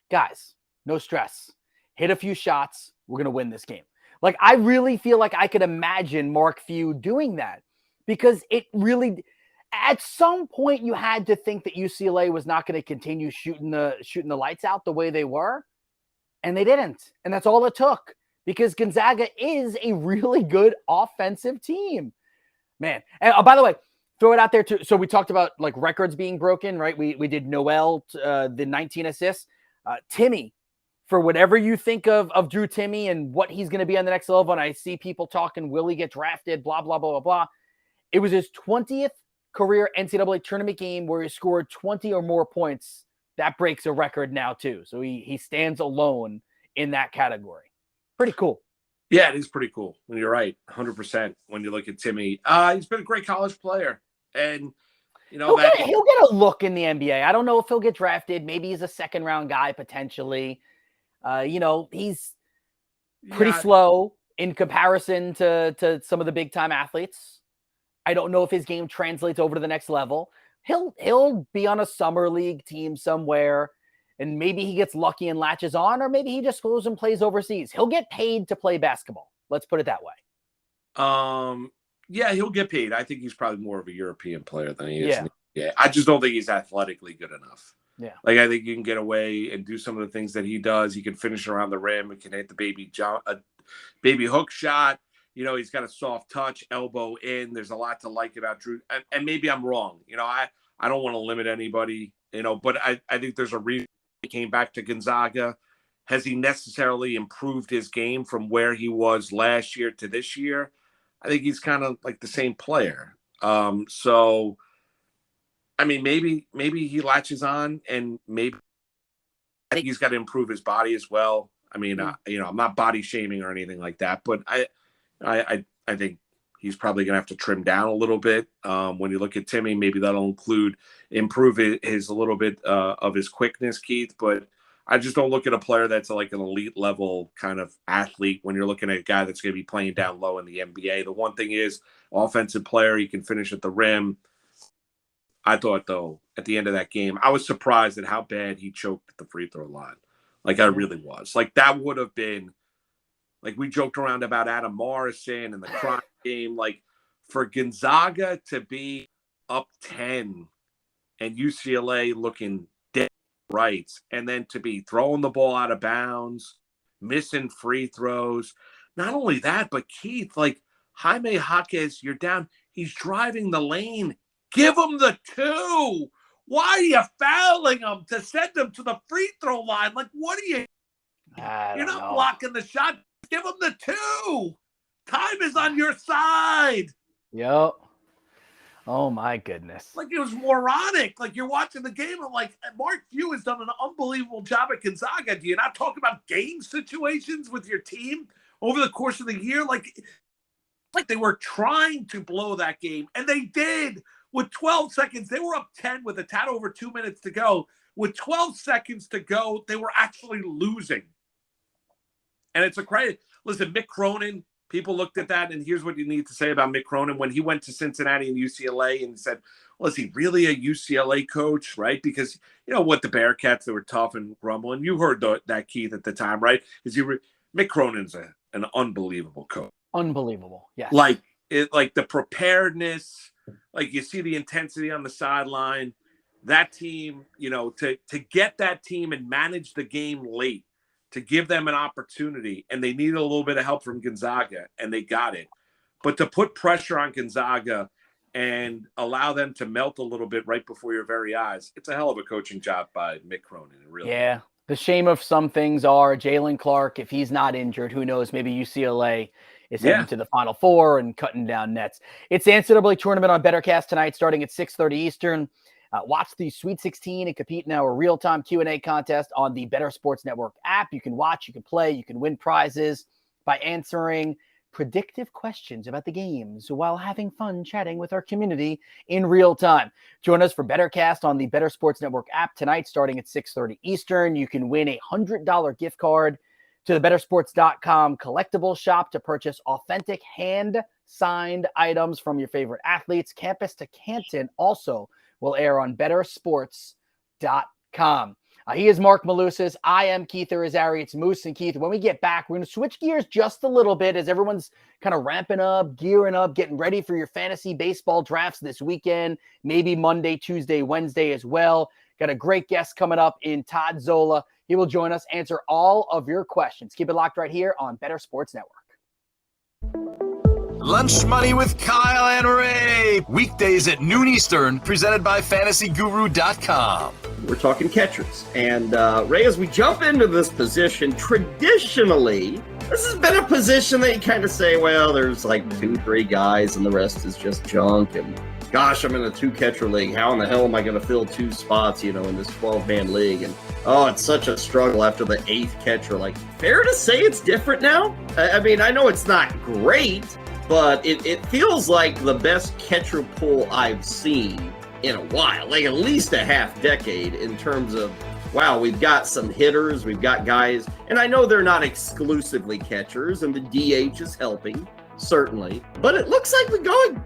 Guys, no stress. Hit a few shots. We're going to win this game. Like, I really feel like I could imagine Mark Few doing that because it really, at some point, you had to think that UCLA was not going to continue shooting the lights out the way they were, and they didn't. And that's all it took because Gonzaga is a really good offensive team. Man. And by the way, throw it out there too. So we talked about like records being broken, right? We did Noel, the 19 assists. Timmy, for whatever you think of Drew Timmy and what he's going to be on the next level, and I see people talking, will he get drafted, blah, blah, blah, blah, blah. It was his 20th career NCAA tournament game where he scored 20 or more points. That breaks a record now too. So he stands alone in that category. Pretty cool. Yeah, it is pretty cool. You're right, 100%. When you look at Timmy, he's been a great college player, and you know he'll get a look in the NBA. I don't know if he'll get drafted. Maybe he's a second round guy potentially. He's pretty slow in comparison to some of the big time athletes. I don't know if his game translates over to the next level. He'll be on a summer league team somewhere. And maybe he gets lucky and latches on, or maybe he just goes and plays overseas. He'll get paid to play basketball. Let's put it that way. Yeah, he'll get paid. I think he's probably more of a European player than he is. Yeah. I just don't think he's athletically good enough. Yeah. Like, I think you can get away and do some of the things that he does. He can finish around the rim. He can hit the baby hook shot. You know, he's got a soft touch, elbow in. There's a lot to like about Drew. And maybe I'm wrong. You know, I don't want to limit anybody, but I think there's a reason he came back to Gonzaga. Has he necessarily improved his game from where he was last year to this year? I think he's kind of like the same player. So, I mean, maybe he latches on, and maybe I think he's got to improve his body as well. I mean, I'm not body shaming or anything like that, but I think he's probably going to have to trim down a little bit. When you look at Timmy, maybe that'll improve his a little bit of his quickness, Keith. But I just don't look at a player that's like an elite level kind of athlete when you're looking at a guy that's going to be playing down low in the NBA. The one thing is, offensive player, he can finish at the rim. I thought, though, at the end of that game, I was surprised at how bad he choked at the free throw line. Like, I really was. Like, that would have been, like, we joked around about Adam Morrison and the crime game. Like, for Gonzaga to be up 10 and UCLA looking dead right, and then to be throwing the ball out of bounds, missing free throws. Not only that, but Keith, like, Jaime Jaquez, you're down. He's driving the lane. Give him the two. Why are you fouling him to send him to the free throw line? Like, what are you? You're not blocking the shot. Give him the two. Time is on your side. Yep. Oh, my goodness. Like, it was moronic. Like, you're watching the game and, like, Mark Few has done an unbelievable job at Gonzaga. Do you not talk about game situations with your team over the course of the year? Like they were trying to blow that game, and they did. With 12 seconds, they were up 10 with a tad over 2 minutes to go. With 12 seconds to go, they were actually losing. And it's a credit. Listen, Mick Cronin, people looked at that, and here's what you need to say about Mick Cronin. When he went to Cincinnati and UCLA and said, well, is he really a UCLA coach, right? Because, you know what, the Bearcats, they were tough and grumbling. You heard that, Keith, at the time, right? Mick Cronin's an unbelievable coach. Unbelievable, yes. Like the preparedness, like you see the intensity on the sideline. That team, to get that team and manage the game late, to give them an opportunity, and they needed a little bit of help from Gonzaga, and they got it. But to put pressure on Gonzaga and allow them to melt a little bit right before your very eyes. It's a hell of a coaching job by Mick Cronin. Really. Yeah. The shame of some things are Jalen Clark, if he's not injured, who knows, maybe UCLA is heading to the Final Four and cutting down nets. It's the NCAA tournament on Bettorcast tonight, starting at 6:30 Eastern. Watch the Sweet 16 and compete in our real-time Q&A contest on the Bettor Sports Network app. You can watch, you can play, you can win prizes by answering predictive questions about the games while having fun chatting with our community in real time. Join us for Bettorcast on the Bettor Sports Network app tonight, starting at 6:30 Eastern. You can win a $100 gift card to the bettorsports.com collectible shop to purchase authentic hand-signed items from your favorite athletes. Campus to Canton also will air on bettorsports.com. He is Mark Malusis. I am Keith Irizarry. It's Moose and Keith. When we get back, we're going to switch gears just a little bit as everyone's kind of ramping up, gearing up, getting ready for your fantasy baseball drafts this weekend, maybe Monday, Tuesday, Wednesday as well. Got a great guest coming up in Todd Zola. He will join us, answer all of your questions. Keep it locked right here on Bettor Sports Network. Lunch Money with Kyle and Ray. Weekdays at noon Eastern, presented by FantasyGuru.com. We're talking catchers. And Ray, as we jump into this position, traditionally, this has been a position that you kind of say, well, there's like 2-3 guys and the rest is just junk. And gosh, I'm in a 2-catcher league. How in the hell am I going to fill 2 spots, in this 12-man league? And oh, it's such a struggle after the 8th catcher. Like, fair to say it's different now? I mean, I know it's not great, but it feels like the best catcher pool I've seen in a while, like at least a half decade in terms of, wow, we've got some hitters, we've got guys, and I know they're not exclusively catchers, and the DH is helping, certainly, but it looks like we're going,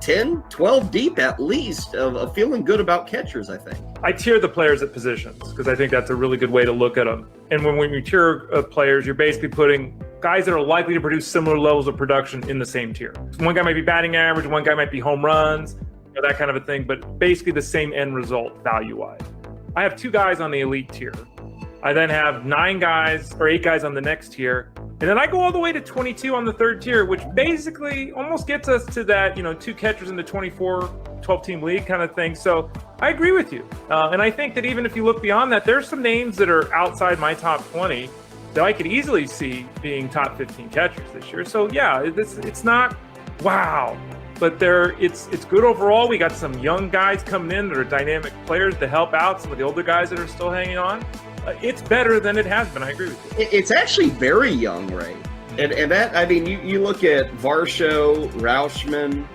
10, 12 deep at least of feeling good about catchers, I think. I tier the players at positions because I think that's a really good way to look at them. And when you tier players, you're basically putting guys that are likely to produce similar levels of production in the same tier. One guy might be batting average, one guy might be home runs, that kind of a thing, but basically the same end result value-wise. I have 2 guys on the elite tier. I then have 8 guys on the next tier. And then I go all the way to 22 on the 3rd tier, which basically almost gets us to that, 2 catchers in the 24, 12-team league kind of thing. So I agree with you. And I think that even if you look beyond that, there's some names that are outside my top 20 that I could easily see being top 15 catchers this year. So yeah, it's not wow, but it's good overall. We got some young guys coming in that are dynamic players to help out some of the older guys that are still hanging on. It's better than it has been. I agree with you. It's actually very young, Ray. And that, I mean, you look at Varsho, Rauschman,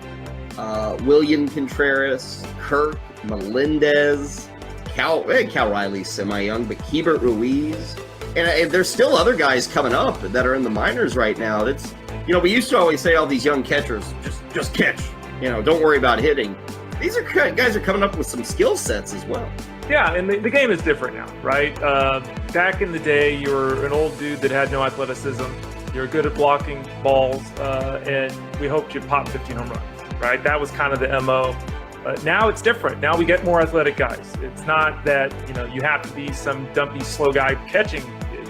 William Contreras, Kirk, Melendez, Cal Riley's semi-young, but Hebert Ruiz. And there's still other guys coming up that are in the minors right now. That's, we used to always say all these young catchers, just catch, don't worry about hitting. These are guys are coming up with some skill sets as well. Yeah, and the game is different now, right? Back in the day, you were an old dude that had no athleticism. You were good at blocking balls, and we hoped you'd pop 15 home runs, right? That was kind of the MO. Now it's different. Now we get more athletic guys. It's not that, you have to be some dumpy, slow guy catching.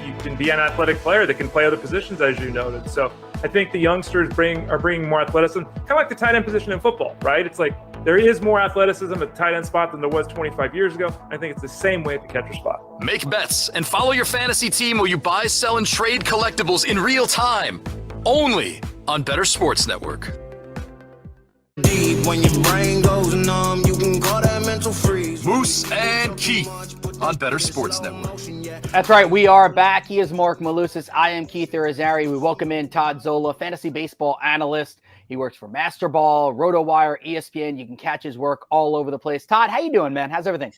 You can be an athletic player that can play other positions, as you noted. So I think the youngsters are bringing more athleticism, kind of like the tight end position in football, right? It's like there is more athleticism at the tight end spot than there was 25 years ago. I think it's the same way at the catcher spot. Make bets and follow your fantasy team while you buy, sell, and trade collectibles in real time. Only on Bettor Sports Network. Deep when your brain goes numb, you can call that mental freeze. Moose and Keith on Bettor Sports Network. That's right. We are back. He is Mark Malusis. I am Keith Irizarry. We welcome in Todd Zola, fantasy baseball analyst. He works for Masterball, RotoWire, ESPN. You can catch his work all over the place. Todd, how you doing, man? How's everything?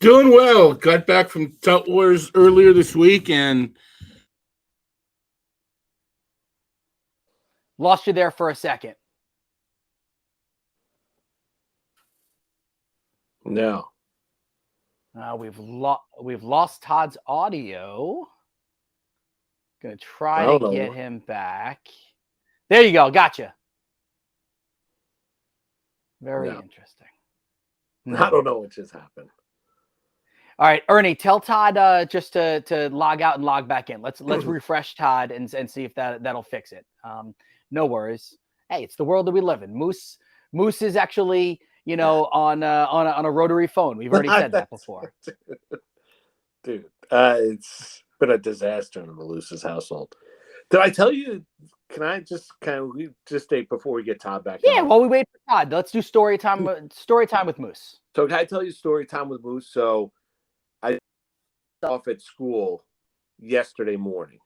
Doing well. Got back from Tout Wars earlier this week and lost you there for a second. No. We've lost Todd's audio. Gonna try to get him back. There you go. Gotcha. Very interesting. I don't know what just happened. All right, Ernie, tell Todd just to log out and log back in. Let's refresh Todd and see if that'll fix it. No worries. Hey, it's the world that we live in. Moose Moose is actually, on a rotary phone. We've already said that before. Dude, it's been a disaster in the Malusa's household. Did I tell you? Can I just stay before we get Todd back? Yeah, on? while we wait for Todd, let's do story time. Story time with Moose. So can I tell you story time with Moose? So I off at school yesterday morning,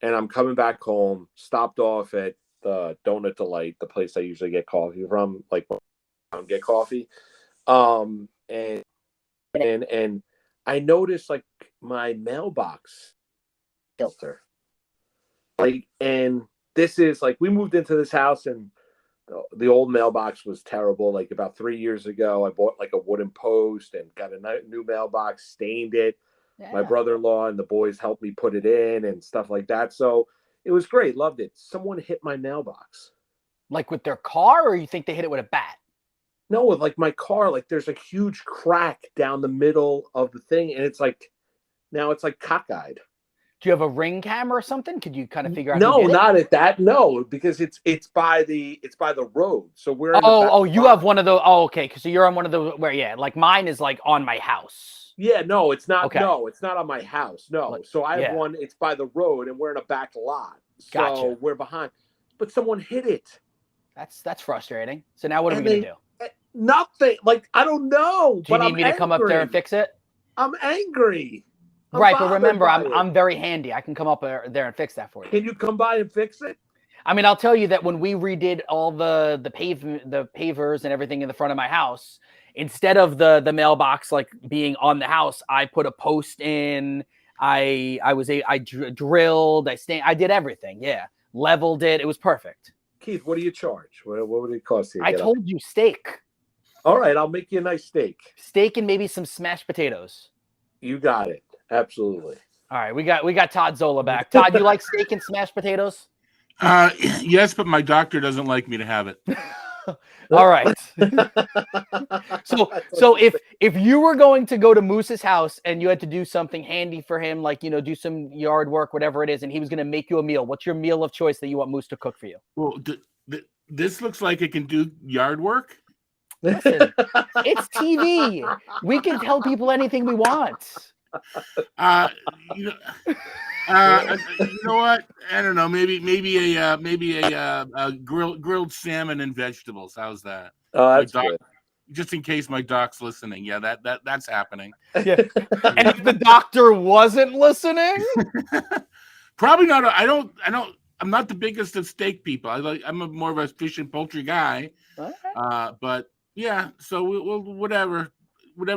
and I'm coming back home. Stopped off at the Donut Delight, the place I usually get coffee from. Like, I don't get coffee. And I noticed like my mailbox filter. Like, and this is like, we moved into this house and the old mailbox was terrible. Like about 3 years ago, I bought like a wooden post and got a new mailbox, stained it. Yeah. My brother-in-law and the boys helped me put it in and stuff like that. So it was great. Loved it. Someone hit my mailbox. Like with their car, or you think they hit it with a bat? No, with like my car, like there's a huge crack down the middle of the thing. And it's like, now it's like cockeyed. Do you have a Ring camera or something? Could you kind of figure out? No, not at that. No, because it's by the road. So we're you have one of those. Oh, okay. So you're on one of those where like mine is like on my house. Yeah, no, it's not. Okay. No, it's not on my house. No. So I have one. It's by the road, and we're in a back lot. So gotcha. We're behind. But someone hit it. That's frustrating. So now what are we gonna do? Nothing. Like, I don't know. Do you need me to come up there and fix it? I'm angry. Right, but remember, I'm very handy. I can come up there and fix that for you. Can you come by and fix it? I mean, I'll tell you that when we redid all the pavers and everything in the front of my house, instead of the mailbox like being on the house, I put a post in. I drilled. I did everything. Yeah, leveled it. It was perfect. Keith, what do you charge? What would it cost you? I told you steak. All right, I'll make you a nice steak. Steak and maybe some smashed potatoes. You got it. Absolutely. All right, we got Todd Zola back. Todd, you like steak and smashed potatoes? Yes, but my doctor doesn't like me to have it. All right. So if you were going to go to Moose's house and you had to do something handy for him, like do some yard work, whatever it is, and he was going to make you a meal, what's your meal of choice that you want Moose to cook for you? Well, this looks like it can do yard work. Listen, it's TV. We can tell people anything we want. You know what? I don't know. Maybe a grilled salmon and vegetables. How's that? Oh, that's good. Just in case my doc's listening. Yeah, that's happening. Yeah. And if the doctor wasn't listening, probably not. I'm not the biggest of steak people. I'm more of a fish and poultry guy. Okay. But yeah. So we'll whatever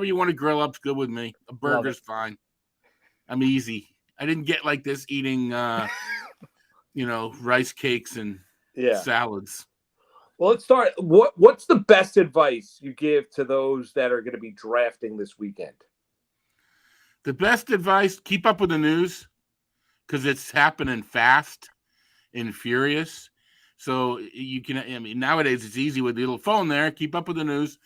you want to grill up's good with me. A burger's fine. I'm easy. I didn't get like this eating, rice cakes and salads. Well, let's start. What's the best advice you give to those that are going to be drafting this weekend? The best advice: keep up with the news because it's happening fast and furious. So you can. I mean, nowadays it's easy with the little phone there. Keep up with the news,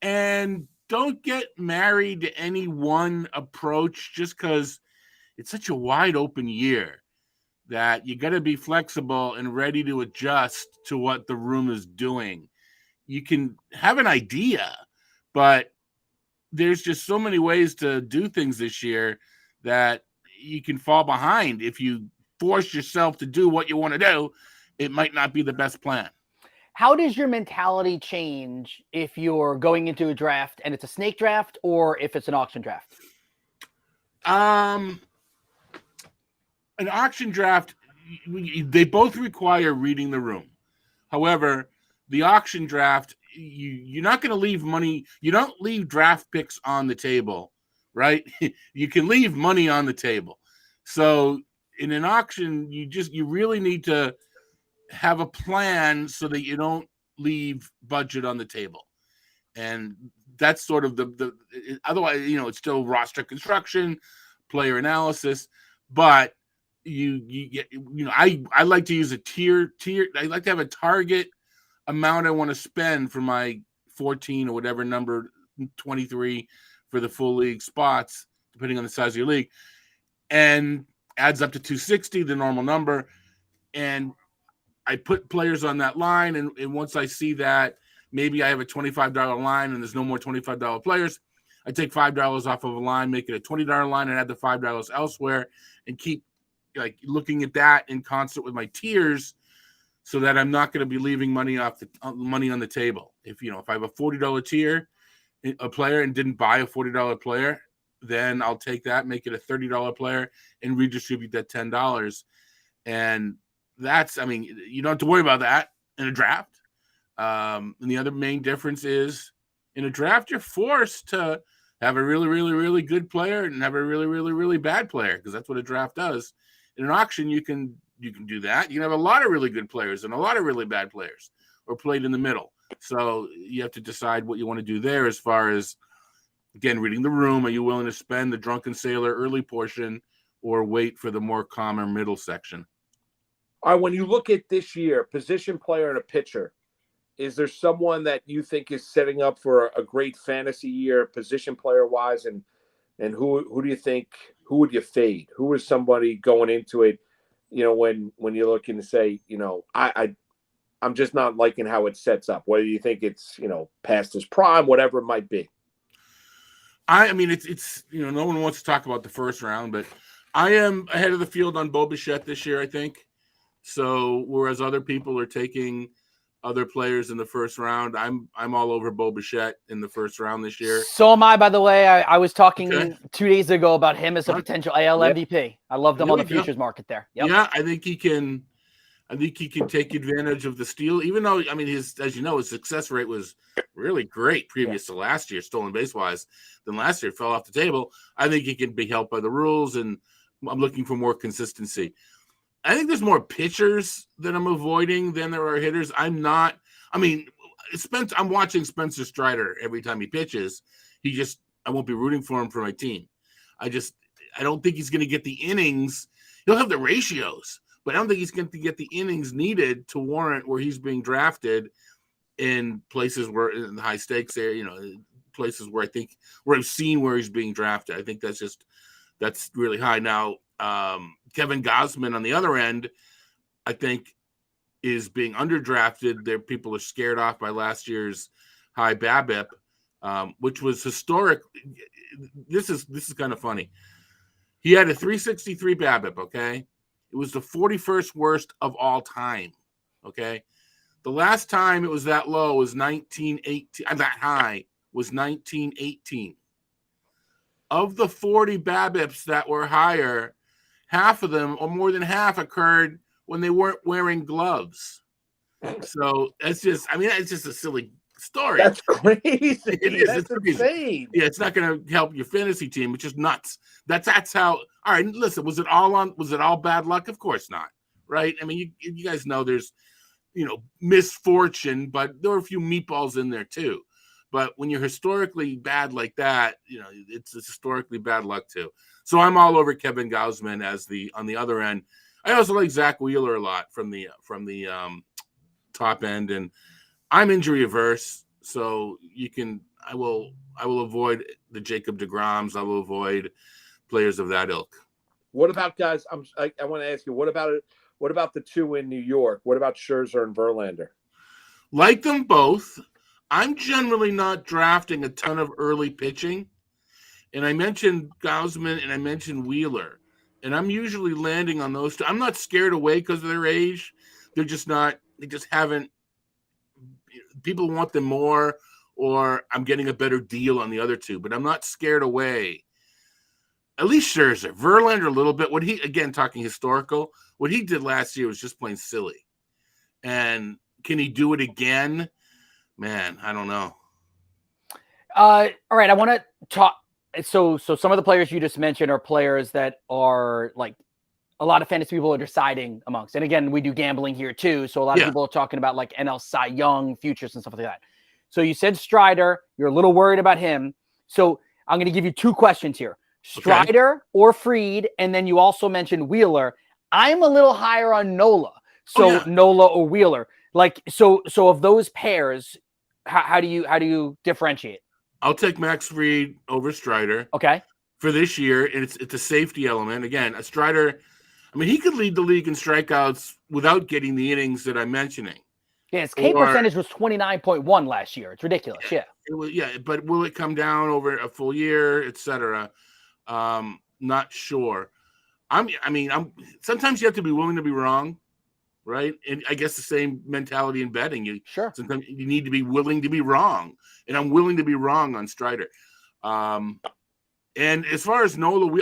and don't get married to any one approach just because it's such a wide open year that you got to be flexible and ready to adjust to what the room is doing. You can have an idea, but there's just so many ways to do things this year that you can fall behind. If you force yourself to do what you want to do, it might not be the best plan. How does your mentality change if you're going into a draft and it's a snake draft or if it's an auction draft? An auction draft, they both require reading the room. However, the auction draft, you're not going to leave money. You don't leave draft picks on the table, right? You can leave money on the table. So in an auction, you really need to have a plan so that you don't leave budget on the table. And that's sort of the otherwise, it's still roster construction, player analysis, but I like to use a tier. I like to have a target amount I want to spend for my 14 or whatever number, 23 for the full league spots, depending on the size of your league, and adds up to 260, the normal number. And I put players on that line, and once I see that, maybe I have a $25 line and there's no more $25 players. I take $5 off of a line, make it a $20 line, and add the $5 elsewhere, and keep like looking at that in concert with my tiers, so that I'm not going to be leaving money on the table. If I have a $40 tier, a player, and didn't buy a $40 player, then I'll take that, make it a $30 player, and redistribute that $10. And that's, you don't have to worry about that in a draft. And the other main difference is in a draft, you're forced to have a really, really, really good player and have a really, really, really bad player, because that's what a draft does. In an auction, you can do that. You can have a lot of really good players and a lot of really bad players, or played in the middle. So you have to decide what you want to do there as far as, again, reading the room. Are you willing to spend the drunken sailor early portion or wait for the more calmer middle section? All right, when you look at this year, position player and a pitcher, is there someone that you think is setting up for a great fantasy year, position player wise, and who do you think, who would you fade? Who is somebody going into it, when you're looking to say, I'm just not liking how it sets up, whether you think it's, past his prime, whatever it might be. It's no one wants to talk about the first round, but I am ahead of the field on Bo Bichette this year, I think. So whereas other people are taking other players in the first round, I'm all over Bo Bichette in the first round this year. So am I, by the way. I was talking 2 days ago about him as a potential AL MVP. I love them on the futures market there. Yep. Yeah, I think he can take advantage of the steal, even though, his success rate was really great previous to last year, stolen base wise. Then last year it fell off the table. I think he can be helped by the rules, and I'm looking for more consistency. I think there's more pitchers that I'm avoiding than there are hitters. I'm watching Spencer Strider every time he pitches. I won't be rooting for him for my team. I don't think he's going to get the innings. He'll have the ratios, but I don't think he's going to get the innings needed to warrant where he's being drafted in places where in the high stakes there, places where I've seen where he's being drafted. I think that's really high. Now, Kevin Gausman on the other end, I think, is being underdrafted. There, people are scared off by last year's high BABIP, which was historic. This is kind of funny. He had a 363 BABIP. Okay, it was the 41st worst of all time. Okay, the last time it was that low was 1918. That high was 1918. Of the 40 BABIPs that were higher, half of them, or more than half, occurred when they weren't wearing gloves. So it's just a silly story. That's crazy. It is. That's insane. Yeah, it's not going to help your fantasy team, which is nuts. That's how. All right, listen. Was it all bad luck? Of course not. Right? You guys know there's, misfortune, but there were a few meatballs in there too. But when you're historically bad like that, it's historically bad luck too. So I'm all over Kevin Gausman on the other end. I also like Zach Wheeler a lot from the top end, and I'm injury averse, so I will avoid the Jacob deGroms. I will avoid players of that ilk. What about guys? I want to ask you, what about the two in New York? What about Scherzer and Verlander? Like them both. I'm generally not drafting a ton of early pitching. And I mentioned Gausman and I mentioned Wheeler. And I'm usually landing on those two. I'm not scared away because of their age. They're just not, they just haven't, people want them more, or I'm getting a better deal on the other two. But I'm not scared away. At least Scherzer. Verlander a little bit. Again, talking historical, what he did last year was just plain silly. And can he do it again? Man, I don't know. All right, I want to talk. So some of the players you just mentioned are players that are like a lot of fantasy people are deciding amongst. And again, we do gambling here too. So a lot of people are talking about like NL Cy Young futures and stuff like that. So you said Strider. You're a little worried about him. So I'm going to give you two questions here. Strider or Fried, and then you also mentioned Wheeler. I'm a little higher on Nola. So Nola or Wheeler. Like so of those pairs, how do you differentiate? I'll take Max Fried over Strider. Okay. For this year, and it's a safety element. Again, a Strider, he could lead the league in strikeouts without getting the innings that I'm mentioning. Yeah, his K percentage was 29.1 last year. It's ridiculous. Yeah. But will it come down over a full year, etc.? Not sure. I'm sometimes you have to be willing to be wrong, right? And I guess the same mentality in betting. Sometimes you need to be willing to be wrong, and I'm willing to be wrong on Strider. And as far as Nola,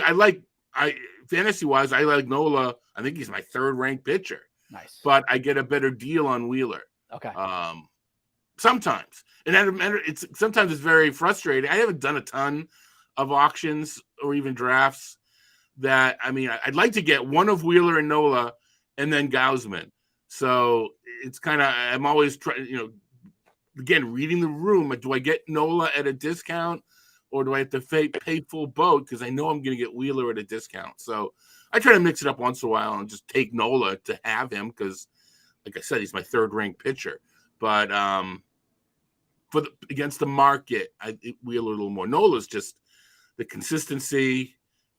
fantasy wise, I like Nola. I think he's my third ranked pitcher. Nice, but I get a better deal on Wheeler. Okay. Sometimes, and sometimes it's very frustrating. I haven't done a ton of auctions or even drafts. I'd like to get one of Wheeler and Nola, and then Gausman. So it's kind of, I'm always trying, again, reading the room. Do I get Nola at a discount, or do I have to pay full boat because I know I'm going to get Wheeler at a discount? So I try to mix it up once in a while and just take Nola to have him because, like I said, he's my third ranked pitcher. But against the market, Wheeler a little more. Nola's just the consistency.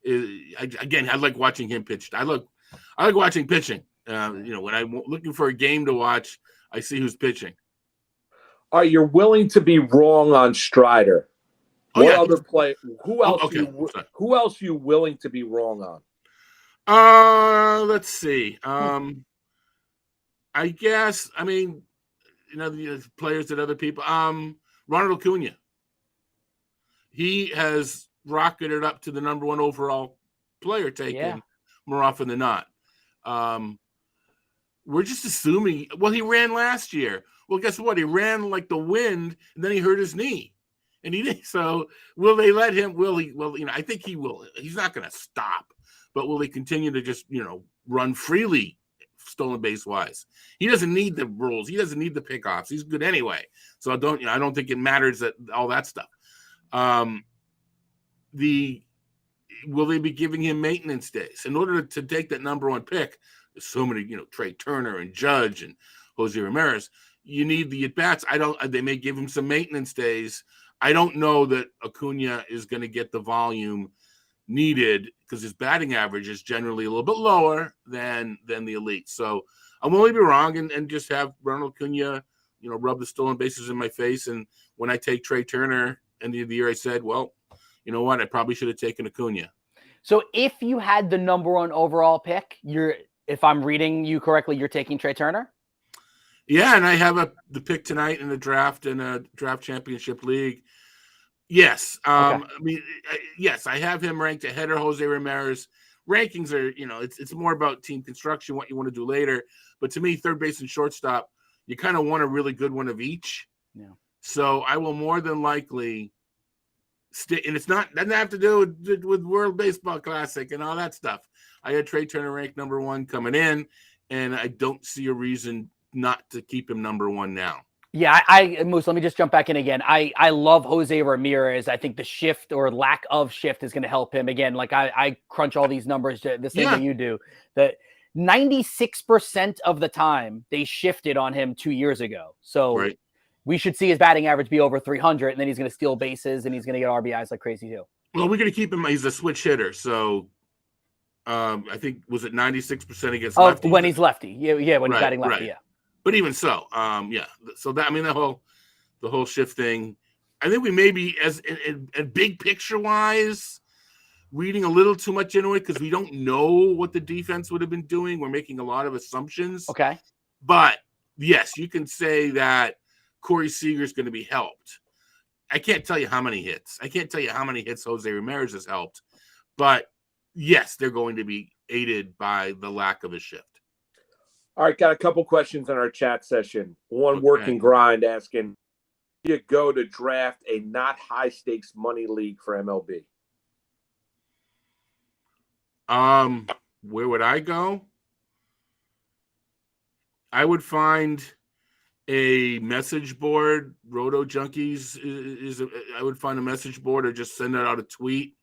I like watching him pitch. I like watching pitching. When I'm looking for a game to watch, I see who's pitching. All right, you're willing to be wrong on Strider. Other play? Who else? Who else are you willing to be wrong on? Let's see. I guess. The players that other people. Ronald Acuna. He has rocketed up to the number one overall player taken more often than not. We're just assuming. Well, he ran last year. Well, guess what? He ran like the wind, and then he hurt his knee, and he did. So, will they let him? Will he? Well, I think he will. He's not going to stop, but will he continue to just run freely, stolen base wise? He doesn't need the rules. He doesn't need the pickoffs. He's good anyway. So I don't think it matters that all that stuff. Will they be giving him maintenance days in order to take that number one pick? There's so many, Trey Turner and Judge and Jose Ramirez. You need the at bats. They may give him some maintenance days. I don't know that Acuna is going to get the volume needed because his batting average is generally a little bit lower than the elite. So I'm willing to be wrong and just have Ronald Acuna, rub the stolen bases in my face. And when I take Trey Turner end of the year, I said, well, you know what? I probably should have taken Acuna. So if you had the number one overall pick, if I'm reading you correctly, you're taking Trey Turner? Yeah, and I have the pick tonight in the draft in a draft championship league. Yes. Yes, I have him ranked ahead of Jose Ramirez. Rankings are, it's more about team construction, what you want to do later. But to me, third base and shortstop, you kind of want a really good one of each. Yeah. So I will more than likely and doesn't have to do with World Baseball Classic and all that stuff. I had Trey Turner ranked number one coming in, and I don't see a reason not to keep him number one now. Yeah, Moose, let me just jump back in again. I love Jose Ramirez. I think the shift or lack of shift is going to help him. Again, like I crunch all these numbers the same way you do. That 96% of the time they shifted on him 2 years ago. So we should see his batting average be over 300, and then he's going to steal bases, and he's going to get RBIs like crazy too. Well, we're going to keep him. He's a switch hitter. So I think, was it 96% against lefty? When he's lefty. Yeah, when he's batting lefty, yeah. But even so, So that, the whole shift thing, I think we may be as big picture wise reading a little too much into it because we don't know what the defense would have been doing. We're making a lot of assumptions. Okay. But yes, you can say that Corey Seager is going to be helped. I can't tell you how many hits. I can't tell you how many hits Jose Ramirez has helped. But yes, they're going to be aided by the lack of a shift. All right, got a couple questions in our chat session. One working grind asking, do you go to draft a not high stakes money league for MLB? Where would I go? I would find a message board. Roto Junkies I would find a message board or just send out a tweet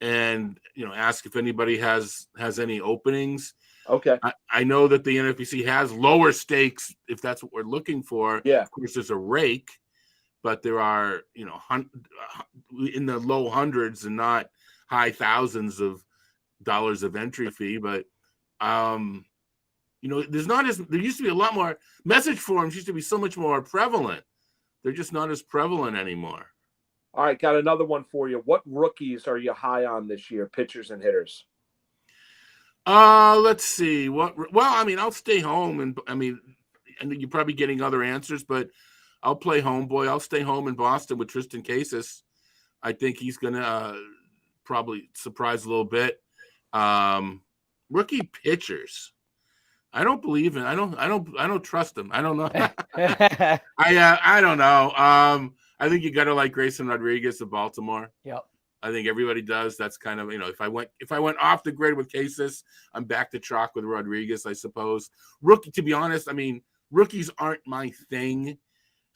and ask if anybody has any openings. Okay. I know that the NFBC has lower stakes if that's what we're looking for. Yeah. Of course, there's a rake, but there are, in the low hundreds and not high thousands of dollars of entry fee. But there used to be a lot more message forums used to be so much more prevalent. They're just not as prevalent anymore. All right, got another one for you. What rookies are you high on this year, pitchers and hitters? Let's see. I'll stay home, and you're probably getting other answers, but I'll play homeboy. I'll stay home in Boston with Tristan Casas. I think he's gonna probably surprise a little bit. Rookie pitchers. I don't believe in. I don't trust them. I don't know. I don't know. I think you got to like Grayson Rodriguez of Baltimore. Yep. I think everybody does. That's kind of, if I went off the grid with Casas, I'm back to chalk with Rodriguez, I suppose. Rookie, to be honest, rookies aren't my thing.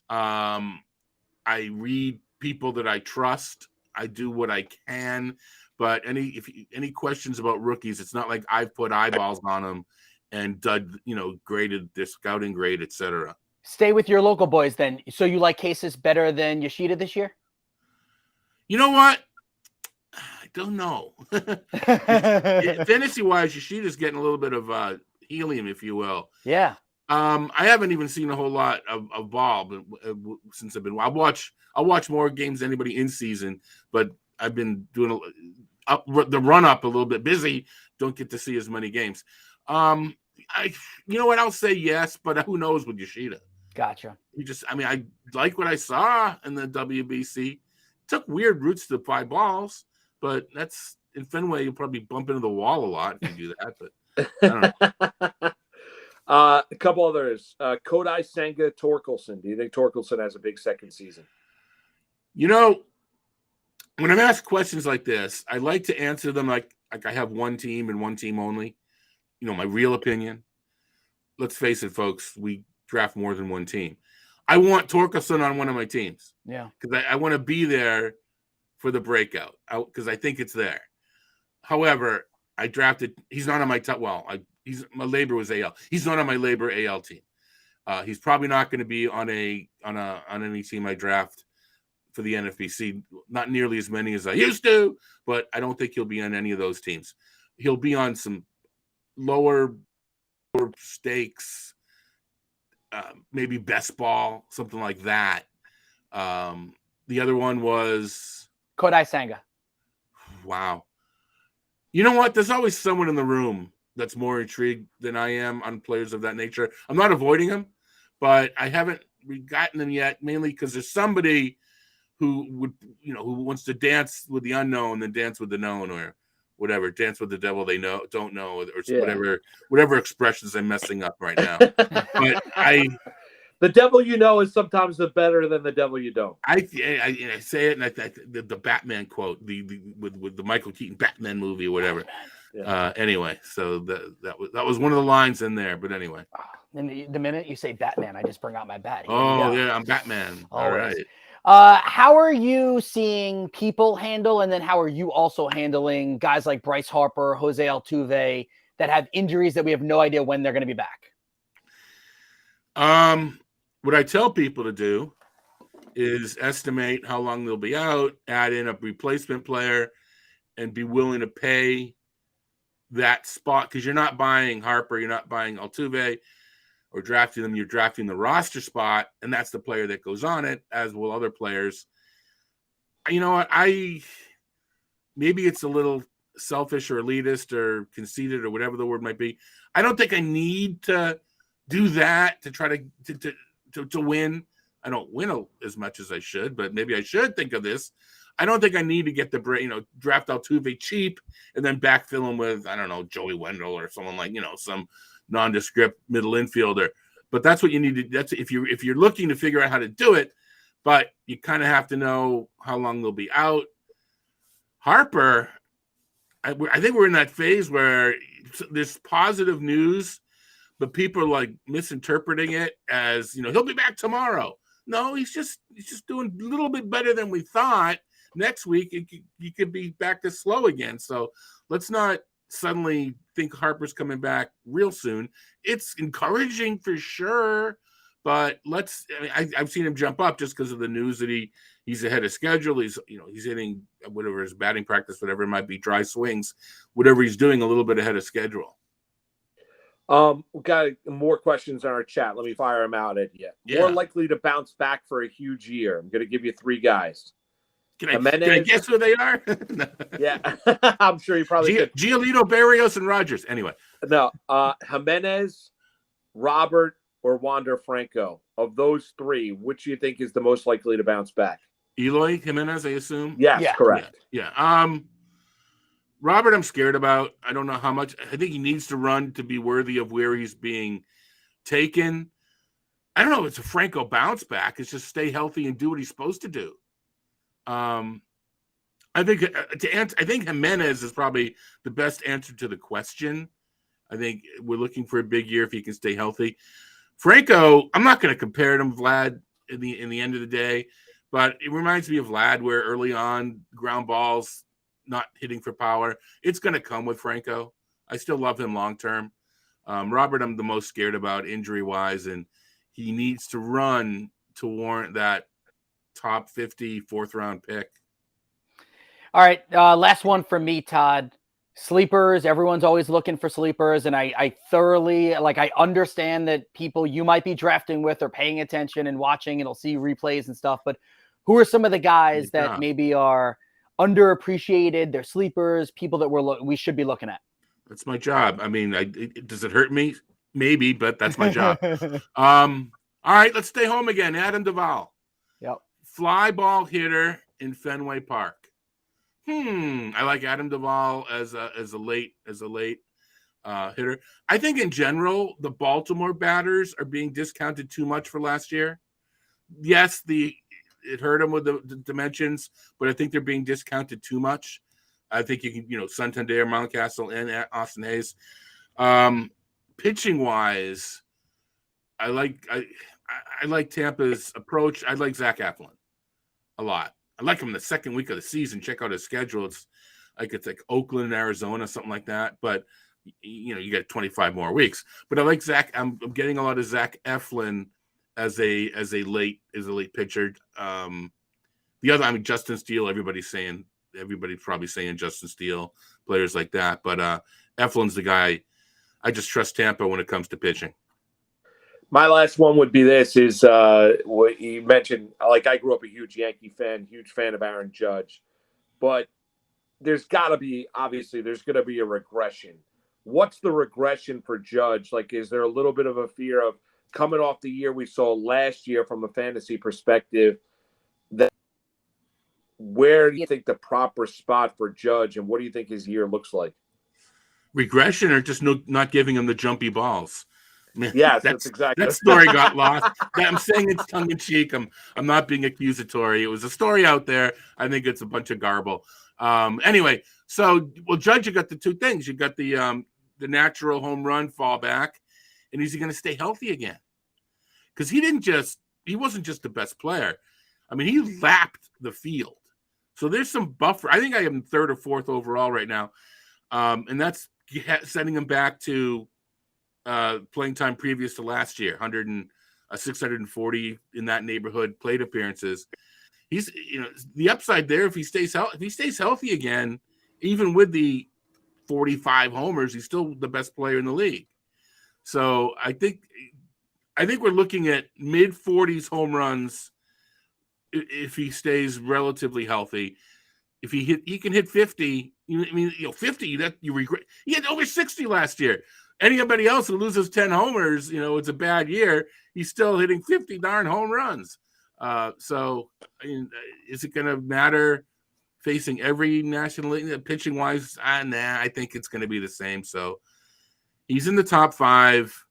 I read people that I trust. I do what I can. But any questions about rookies, it's not like I've put eyeballs on them and graded their scouting grade, etc. Stay with your local boys then. So you like Casas better than Yoshida this year? You know what? I don't know. Fantasy-wise, Yoshida's getting a little bit of helium, if you will. Yeah. I haven't even seen a whole lot of ball since I've been. I'll watch more games than anybody in season, but I've been doing the run up a little bit busy. Don't get to see as many games. You know what? I'll say yes, but who knows with Yoshida? Gotcha. I like what I saw in the WBC. Took weird routes to 5 balls, but that's in Fenway. You'll probably bump into the wall a lot if you do that. But I don't know. A couple others. Kodai Senga, Torkelson. Do you think Torkelson has a big second season? When I'm asked questions like this, I like to answer them like I have one team and one team only. My real opinion. Let's face it, folks. We draft more than one team. I want Torkelson on one of my teams. Yeah. Because I want to be there for the breakout because I think it's there. However, I drafted. He's not on my top. Well, my labor was AL. He's not on my labor AL team. He's probably not going to be on any team I draft for the NFBC. Not nearly as many as I used to, but I don't think he'll be on any of those teams. He'll be on some lower stakes, maybe best ball, something like that. The other one was Kodai Senga. Wow. You know what? There's always someone in the room that's more intrigued than I am on players of that nature. I'm not avoiding them, but I haven't gotten them yet, mainly because there's somebody who would, who wants to dance with the unknown than dance with the known, or whatever, dance with the devil they don't know, or whatever expressions I'm messing up right now. But the devil is sometimes better than the devil you don't. I say it, and the Batman quote, with the Michael Keaton Batman movie or whatever. Yeah. Anyway, so that was one of the lines in there. But anyway, and the minute you say Batman, I just bring out my bat. Yeah, I'm Batman. All right. How are you seeing people handle, and then how are you also handling guys like Bryce Harper, Jose Altuve that have injuries that we have no idea when they're going to be back? What I tell people to do is estimate how long they'll be out, add in a replacement player, and be willing to pay that spot, because you're not buying Harper, you're not buying Altuve or drafting them, you're drafting the roster spot, and that's the player that goes on it, as will other players. You know what? Maybe it's a little selfish or elitist or conceited or whatever the word might be. I don't think I need to do that to try to win. I don't win as much as I should, but maybe I should think of this. I don't think I need to get draft Altuve cheap and then backfill him with, I don't know, Joey Wendell or someone like, some nondescript middle infielder. But that's what you need to. That's if you're looking to figure out how to do it, but you kind of have to know how long they'll be out. Harper, I think we're in that phase where there's positive news, but people are like misinterpreting it as, he'll be back tomorrow. No, he's just doing a little bit better than we thought. Next week, he could be back to slow again. So let's not suddenly think Harper's coming back real soon. It's encouraging for sure, but I've seen him jump up just because of the news that he's ahead of schedule. He's hitting whatever his batting practice, whatever it might be, dry swings, whatever he's doing, a little bit ahead of schedule. We got more questions in our chat. Let me fire them out at you. Yeah. More likely to bounce back for a huge year. I'm going to give you 3 guys. Can I guess who they are? Yeah, I'm sure you probably could. Giolito, Barrios, and Rogers. Anyway. No, Jimenez, Robert, or Wander Franco. Of those 3, which do you think is the most likely to bounce back? Eloy Jimenez, I assume. Yes, Yeah. correct. Yeah. Robert, I'm scared about. I don't know how much. I think he needs to run to be worthy of where he's being taken. I don't know if it's a Franco bounce back. It's just stay healthy and do what he's supposed to do. I think I think Jimenez is probably the best answer to the question. I think we're looking for a big year if he can stay healthy. Franco, I'm not going to compare him to Vlad in the end of the day, but it reminds me of Vlad, where early on ground balls not hitting for power. It's going to come with Franco. I still love him long term. Robert, I'm the most scared about injury wise, and he needs to run to warrant that top 50 4th round pick. All right, last one from me, Todd. Sleepers. Everyone's always looking for sleepers, and I thoroughly I understand that people you might be drafting with are paying attention and watching, and will see replays and stuff. But who are some of the guys that maybe are underappreciated? They're sleepers, people that we should be looking at. That's my job. I mean, does it hurt me? Maybe, but that's my job. All right, let's stay home again. Adam Duvall. Yep. Fly ball hitter in Fenway Park. I like Adam Duvall as a late hitter. I think in general the Baltimore batters are being discounted too much for last year. Yes, it hurt them with the dimensions, but I think they're being discounted too much. I think you can, Santander, Mountcastle, and Austin Hayes. Pitching wise, I like Tampa's approach. I like Zach Eflin a lot. I like him the second week of the season. Check out his schedule. It's like Oakland, Arizona, something like that. But you got 25 more weeks. But I like Zach. I'm getting a lot of Zach Eflin as a late pitcher. Justin Steele. Everybody's probably saying Justin Steele, players like that. But Eflin's the guy. I just trust Tampa when it comes to pitching. My last one would be this is what you mentioned. I grew up a huge Yankee fan, huge fan of Aaron Judge, but there's going to be a regression. What's the regression for Judge? Is there a little bit of a fear of coming off the year we saw last year from a fantasy perspective? Where do you think the proper spot for Judge, and what do you think his year looks like? Regression or just not giving him the jumpy balls? Yes, that's exactly. That story got lost. I'm saying it's tongue in cheek. I'm not being accusatory. It was a story out there. I think it's a bunch of garble. Anyway, Judge, you got the 2 things. You got the natural home run fallback, and is he going to stay healthy again? Because he wasn't just the best player. I mean, he lapped the field. So there's some buffer. I think I am 3rd or 4th overall right now, and that's sending him back to playing time previous to last year, 640 in that neighborhood plate appearances. He's the upside there if he stays healthy again, even with the 45 homers, he's still the best player in the league. So I think we're looking at mid 40s home runs if he stays relatively healthy. If he can hit 50. 50 that you regret. He had over 60 last year. Anybody else who loses 10 homers, it's a bad year. He's still hitting 50 darn home runs. So is it going to matter facing every National League pitching wise? Nah, I think it's going to be the same. So he's in the top 5.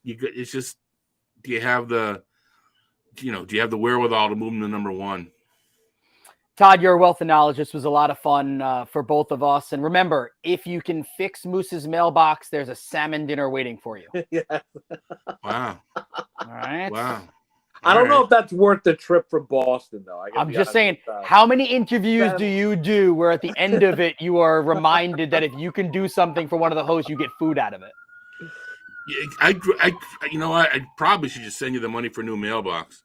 It's just, do you have the wherewithal to move him to number 1? Todd, you're a wealth of knowledge. This was a lot of fun for both of us. And remember, if you can fix Moose's mailbox, there's a salmon dinner waiting for you. Yeah. Wow. All right. Wow. I don't know if that's worth the trip from Boston, though. I'm just saying, how many interviews do you do where at the end of it, you are reminded that if you can do something for one of the hosts, you get food out of it? I probably should just send you the money for a new mailbox.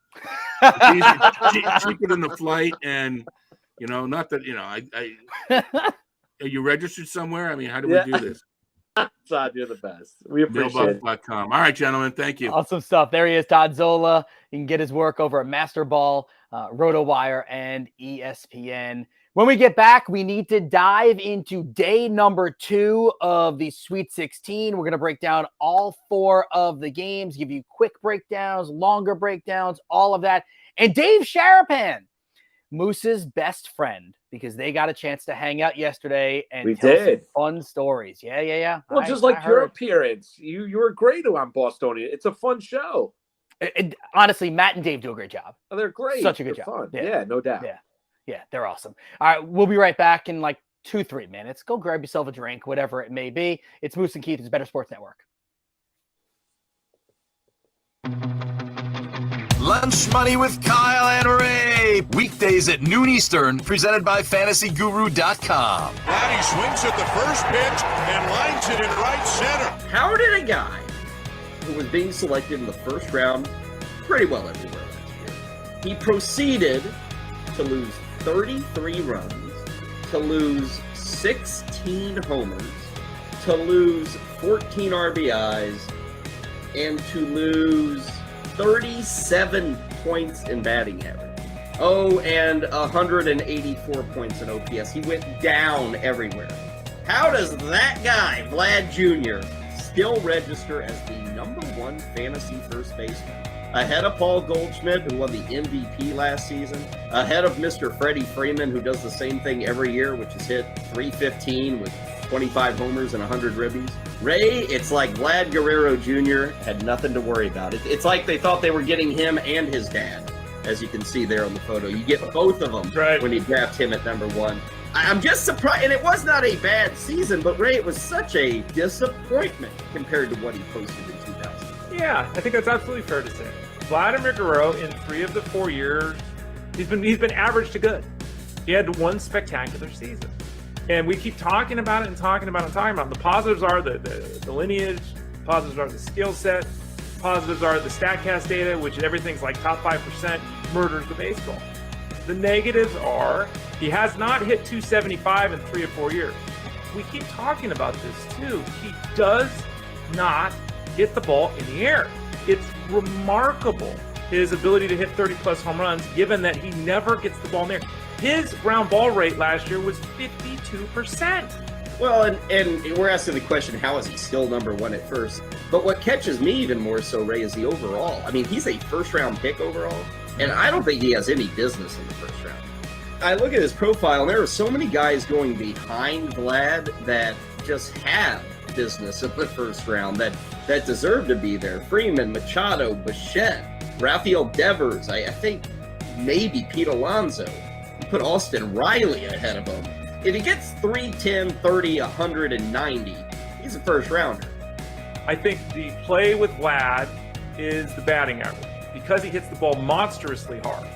It's cheaper than the flight, and not that are you registered somewhere? I mean, how do we do this? Todd, you're the best. We appreciate it. Billbuff.com. All right, gentlemen. Thank you. Awesome stuff. There he is, Todd Zola. You can get his work over at Masterball, RotoWire, and ESPN. When we get back, we need to dive into day number 2 of the Sweet 16. We're going to break down all 4 of the games, give you quick breakdowns, longer breakdowns, all of that. And Dave Sharapan, Moose's best friend, because they got a chance to hang out yesterday and tell some fun stories. Yeah. Well, just like your appearance. You were great on Bostonian. It's a fun show. Honestly, Matt and Dave do a great job. Oh, they're great. Such a good job. Fun. Yeah, no doubt. Yeah, they're awesome. All right, we'll be right back in like 2-3 minutes. Go grab yourself a drink, whatever it may be. It's Moose and Keith. It's Better Sports Network. Lunch Money with Kyle and Ray. Weekdays at noon Eastern, presented by FantasyGuru.com. Vladdy swings at the first pitch and lines it in right center. How did a guy who was being selected in the first round pretty well everywhere last year, he proceeded to lose 33 runs, to lose 16 homers, to lose 14 RBIs, and to lose 37 points in batting average. Oh, and 184 points in OPS. He went down everywhere. How does that guy, Vlad Jr., still register as the #1 fantasy first baseman? Ahead of Paul Goldschmidt, who won the MVP last season. Ahead of Mr. Freddie Freeman, who does the same thing every year, which is hit .315 with 25 homers and 100 ribbies. Ray, it's like Vlad Guerrero Jr. had nothing to worry about. It's like they thought they were getting him and his dad, as you can see there on the photo. You get both of them when you draft him at #1. I'm just surprised, and it was not a bad season, but Ray, it was such a disappointment compared to what he posted in 2000. Yeah, I think that's absolutely fair to say. Vladimir Guerrero, in 3 of the 4 years, he's been average to good. He had one spectacular season. And we keep talking about it and talking about it and talking about it. The positives are the lineage, positives are the skill set, positives are the StatCast data, which everything's like top 5% murders the baseball. The negatives are he has not hit 275 in 3 or 4 years. We keep talking about this too. He does not hit the ball in the air. It's remarkable, his ability to hit 30-plus home runs, given that he never gets the ball in there. His ground ball rate last year was 52%. Well, and we're asking the question, how is he still #1 at first? But what catches me even more so, Ray, is the overall. I mean, he's a first-round pick overall, and I don't think he has any business in the first round. I look at his profile, and there are so many guys going behind Vlad that just have business in the first round that deserve to be there. Freeman, Machado, Bichette, Rafael Devers, I think maybe Pete Alonso. You put Austin Riley ahead of him. If he gets 310, 30, 190, he's a first rounder. I think the play with Vlad is the batting average. Because he hits the ball monstrously hard,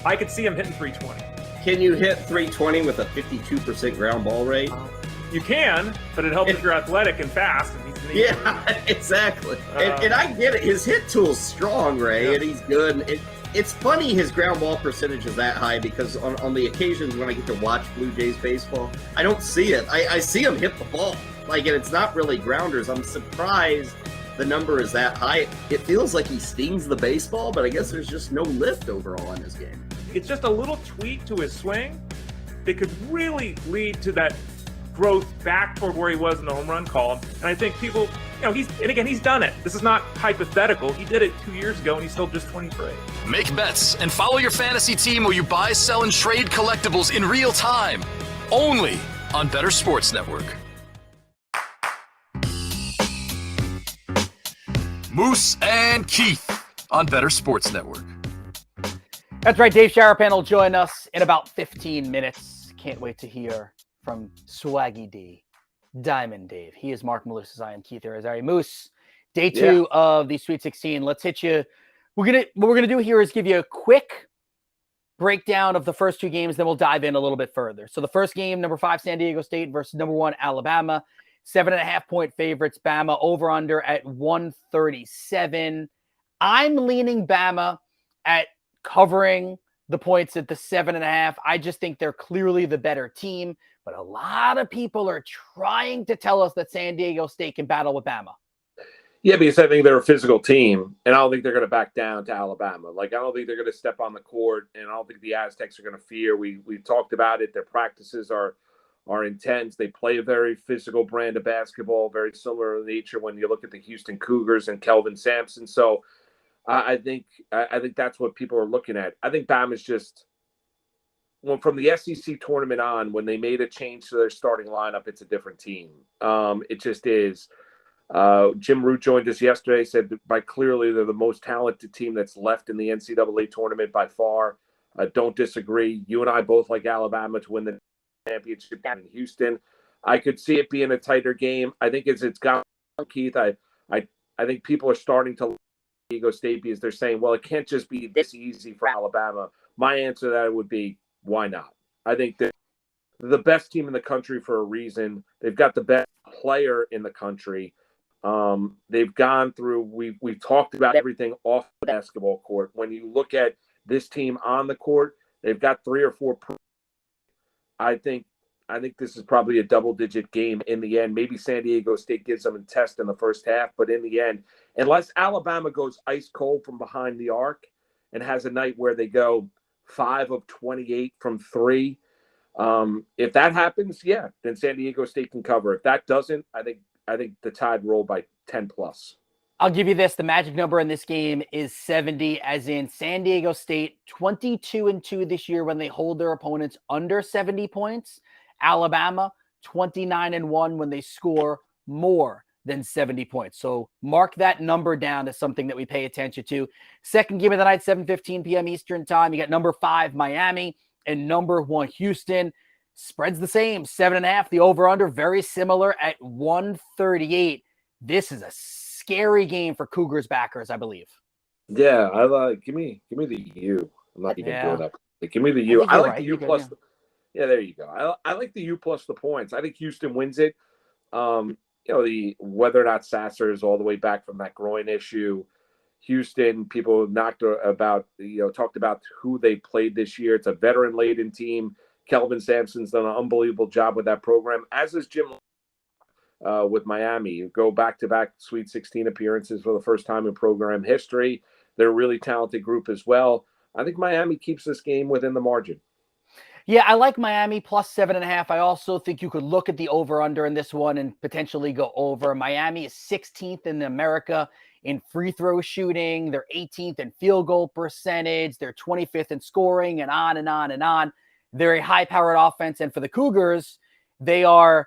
I could see him hitting 320. Can you hit 320 with a 52% ground ball rate? You can, but it helps if you're athletic and fast. And yeah, exactly. And I get it. His hit tool's strong, Ray, and he's good. It's funny his ground ball percentage is that high because on the occasions when I get to watch Blue Jays baseball, I don't see it. I see him hit the ball. And it's not really grounders. I'm surprised the number is that high. It feels like he stings the baseball, but I guess there's just no lift overall in his game. It's just a little tweak to his swing that could really lead to that growth back toward where he was in the home run column. And I think people, he's done it. This is not hypothetical. He did it 2 years ago, and he's still just 23. Make bets and follow your fantasy team while you buy, sell, and trade collectibles in real time. Only on Better Sports Network. Moose and Keith on Better Sports Network. That's right. Dave Sharapan will join us in about 15 minutes. Can't wait to hear from Swaggy D, Diamond Dave. He is Mark Malusis. I am Keith Arizari. Moose, day 2 of the Sweet 16. Let's hit you. What we're gonna do here is give you a quick breakdown of the first 2 games, then we'll dive in a little bit further. So the first game, #5 San Diego State versus #1 Alabama. 7.5-point favorites. Bama over under at 137. I'm leaning Bama at covering the points at the 7.5. I just think they're clearly the better team. But a lot of people are trying to tell us that San Diego State can battle with Bama. Yeah, because I think they're a physical team, and I don't think they're going to back down to Alabama. Like, I don't think they're going to step on the court, and I don't think the Aztecs are going to fear. We talked about it. Their practices are intense. They play a very physical brand of basketball, very similar in nature when you look at the Houston Cougars and Kelvin Sampson. So I think that's what people are looking at. I think Bama's just from the SEC tournament on, when they made a change to their starting lineup, it's a different team. It just is. Jim Root joined us yesterday, said that by clearly they're the most talented team that's left in the NCAA tournament by far. Don't disagree. You and I both like Alabama to win the championship down in Houston. I could see it being a tighter game. I think as it's gone, Keith, I think people are starting to like Diego State because they're saying, well, it can't just be this easy for Alabama. My answer to that would be, why not? I think they're the best team in the country for a reason. They've got the best player in the country. They've gone through, we've talked about everything off the basketball court. When you look at this team on the court, they've got 3 or 4. I think this is probably a double-digit game in the end. Maybe San Diego State gives them a test in the first half, but in the end, unless Alabama goes ice cold from behind the arc and has a night where they go 5 of 28 from 3, if that happens, yeah, then San Diego State can cover. If that doesn't, I think the Tide roll by 10 plus. I'll give you this. The magic number in this game is 70, as in San Diego State 22-2 this year when they hold their opponents under 70 points. Alabama 29-1 when they score more than 70 points. So mark that number down as something that we pay attention to. Second game of the night, 7:15 p.m. Eastern time. You got number 5 Miami and number 1 Houston. Spread's the same, 7.5. The over-under very similar at 138. This is a scary game for Cougars backers, I believe. Yeah, I like. Give me the U. I'm not even doing that. Give me the U. I like the U plus. Yeah, there you go. I like the U plus the points. I think Houston wins it. The whether or not Sasser is all the way back from that groin issue. Houston, people talked about who they played this year. It's a veteran-laden team. Kelvin Sampson's done an unbelievable job with that program, as is Jim with Miami. You go back-to-back Sweet 16 appearances for the first time in program history. They're a really talented group as well. I think Miami keeps this game within the margin. Yeah, I like Miami plus 7.5. I also think you could look at the over-under in this one and potentially go over. Miami is 16th in America in free throw shooting. They're 18th in field goal percentage. They're 25th in scoring, and on and on and on. They're a high-powered offense. And for the Cougars, they are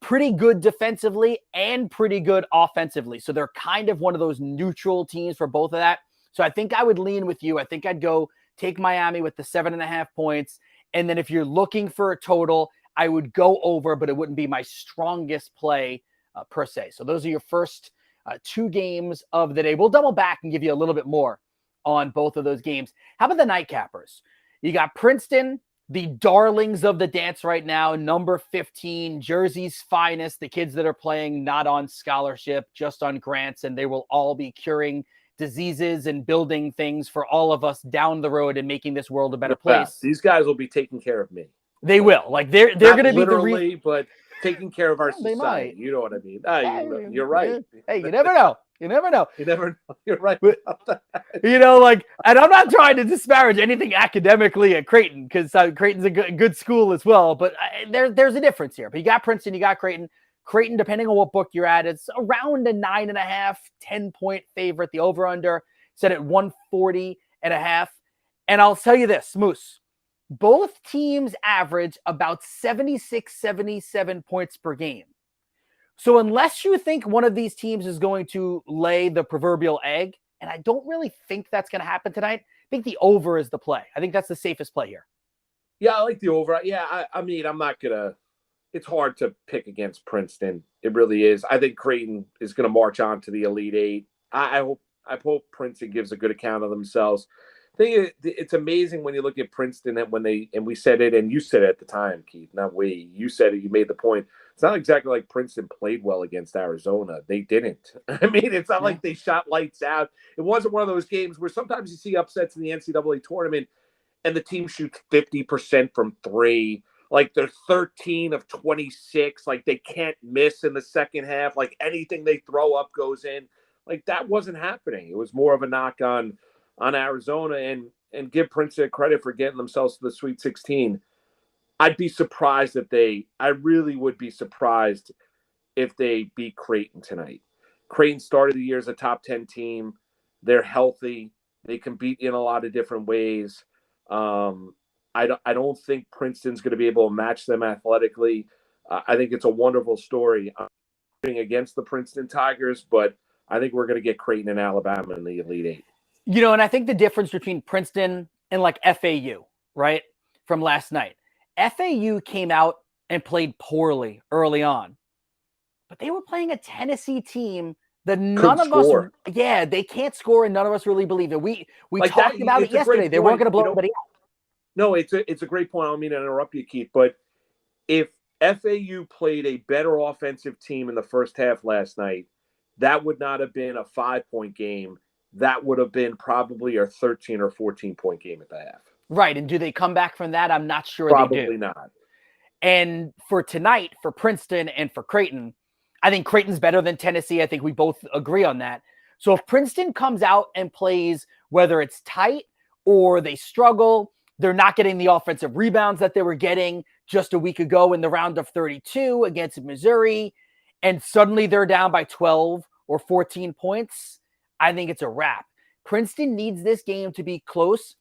pretty good defensively and pretty good offensively. So they're kind of one of those neutral teams for both of that. So I think I would lean with you. I think I'd go take Miami with the 7.5 points. And then if you're looking for a total, I would go over, but it wouldn't be my strongest play per se. So those are your first 2 games of the day. We'll double back and give you a little bit more on both of those games. How about the nightcappers? You got Princeton, the darlings of the dance right now, number 15, Jersey's finest, the kids that are playing not on scholarship, just on grants, and they will all be curing diseases and building things for all of us down the road and making this world a better place. These guys will be taking care of me. They will. Like they're going to be literally, but taking care of our society. You know what I mean? You're right. Hey, you never know. You never know. You never know. You're right. And I'm not trying to disparage anything academically at Creighton, because Creighton's a good school as well. But there's a difference here. But you got Princeton, you got Creighton. Creighton, depending on what book you're at, it's around a 9.5, 10-point favorite. The over-under set at 140.5. And I'll tell you this, Moose, both teams average about 76, 77 points per game. So unless you think one of these teams is going to lay the proverbial egg, and I don't really think that's going to happen tonight, I think the over is the play. I think that's the safest play here. Yeah, I like the over. Yeah, I mean, I'm not going to. It's hard to pick against Princeton. It really is. I think Creighton is going to march on to the Elite Eight. I hope Princeton gives a good account of themselves. I think it's amazing when you look at Princeton and we said it, and you said it at the time, Keith, not we. You said it. You made the point. It's not exactly like Princeton played well against Arizona. They didn't. I mean, it's not like they shot lights out. It wasn't one of those games where sometimes you see upsets in the NCAA tournament and the team shoots 50% from 3. like they're 13 of 26, like they can't miss in the second half, like anything they throw up goes in. Like that wasn't happening. It was more of a knock on Arizona, and give Princeton credit for getting themselves to the Sweet 16. I'd be surprised I really would be surprised if they beat Creighton tonight. Creighton started the year as a top 10 team. They're healthy. They can beat you in a lot of different ways. I don't think Princeton's going to be able to match them athletically. I think it's a wonderful story. I'm rooting against the Princeton Tigers, but I think we're going to get Creighton and Alabama in the Elite Eight. You know, and I think the difference between Princeton and like FAU, right, from last night, FAU came out and played poorly early on, but they were playing a Tennessee team that none of us, they can't score, and none of us really believe it. We like talked about it yesterday. They weren't going to blow anybody out. No, it's a great point. I don't mean to interrupt you, Keith, but if FAU played a better offensive team in the first half last night, that would not have been a 5-point game. That would have been probably a 13 or 14-point game at the half. Right, and do they come back from that? I'm not sure Probably they do. Not. And for tonight, for Princeton and for Creighton, I think Creighton's better than Tennessee. I think we both agree on that. So if Princeton comes out and plays, whether it's tight or they struggle, they're not getting the offensive rebounds that they were getting just a week ago in the round of 32 against Missouri, and suddenly they're down by 12 or 14 points, I think it's a wrap. Princeton needs this game to be close.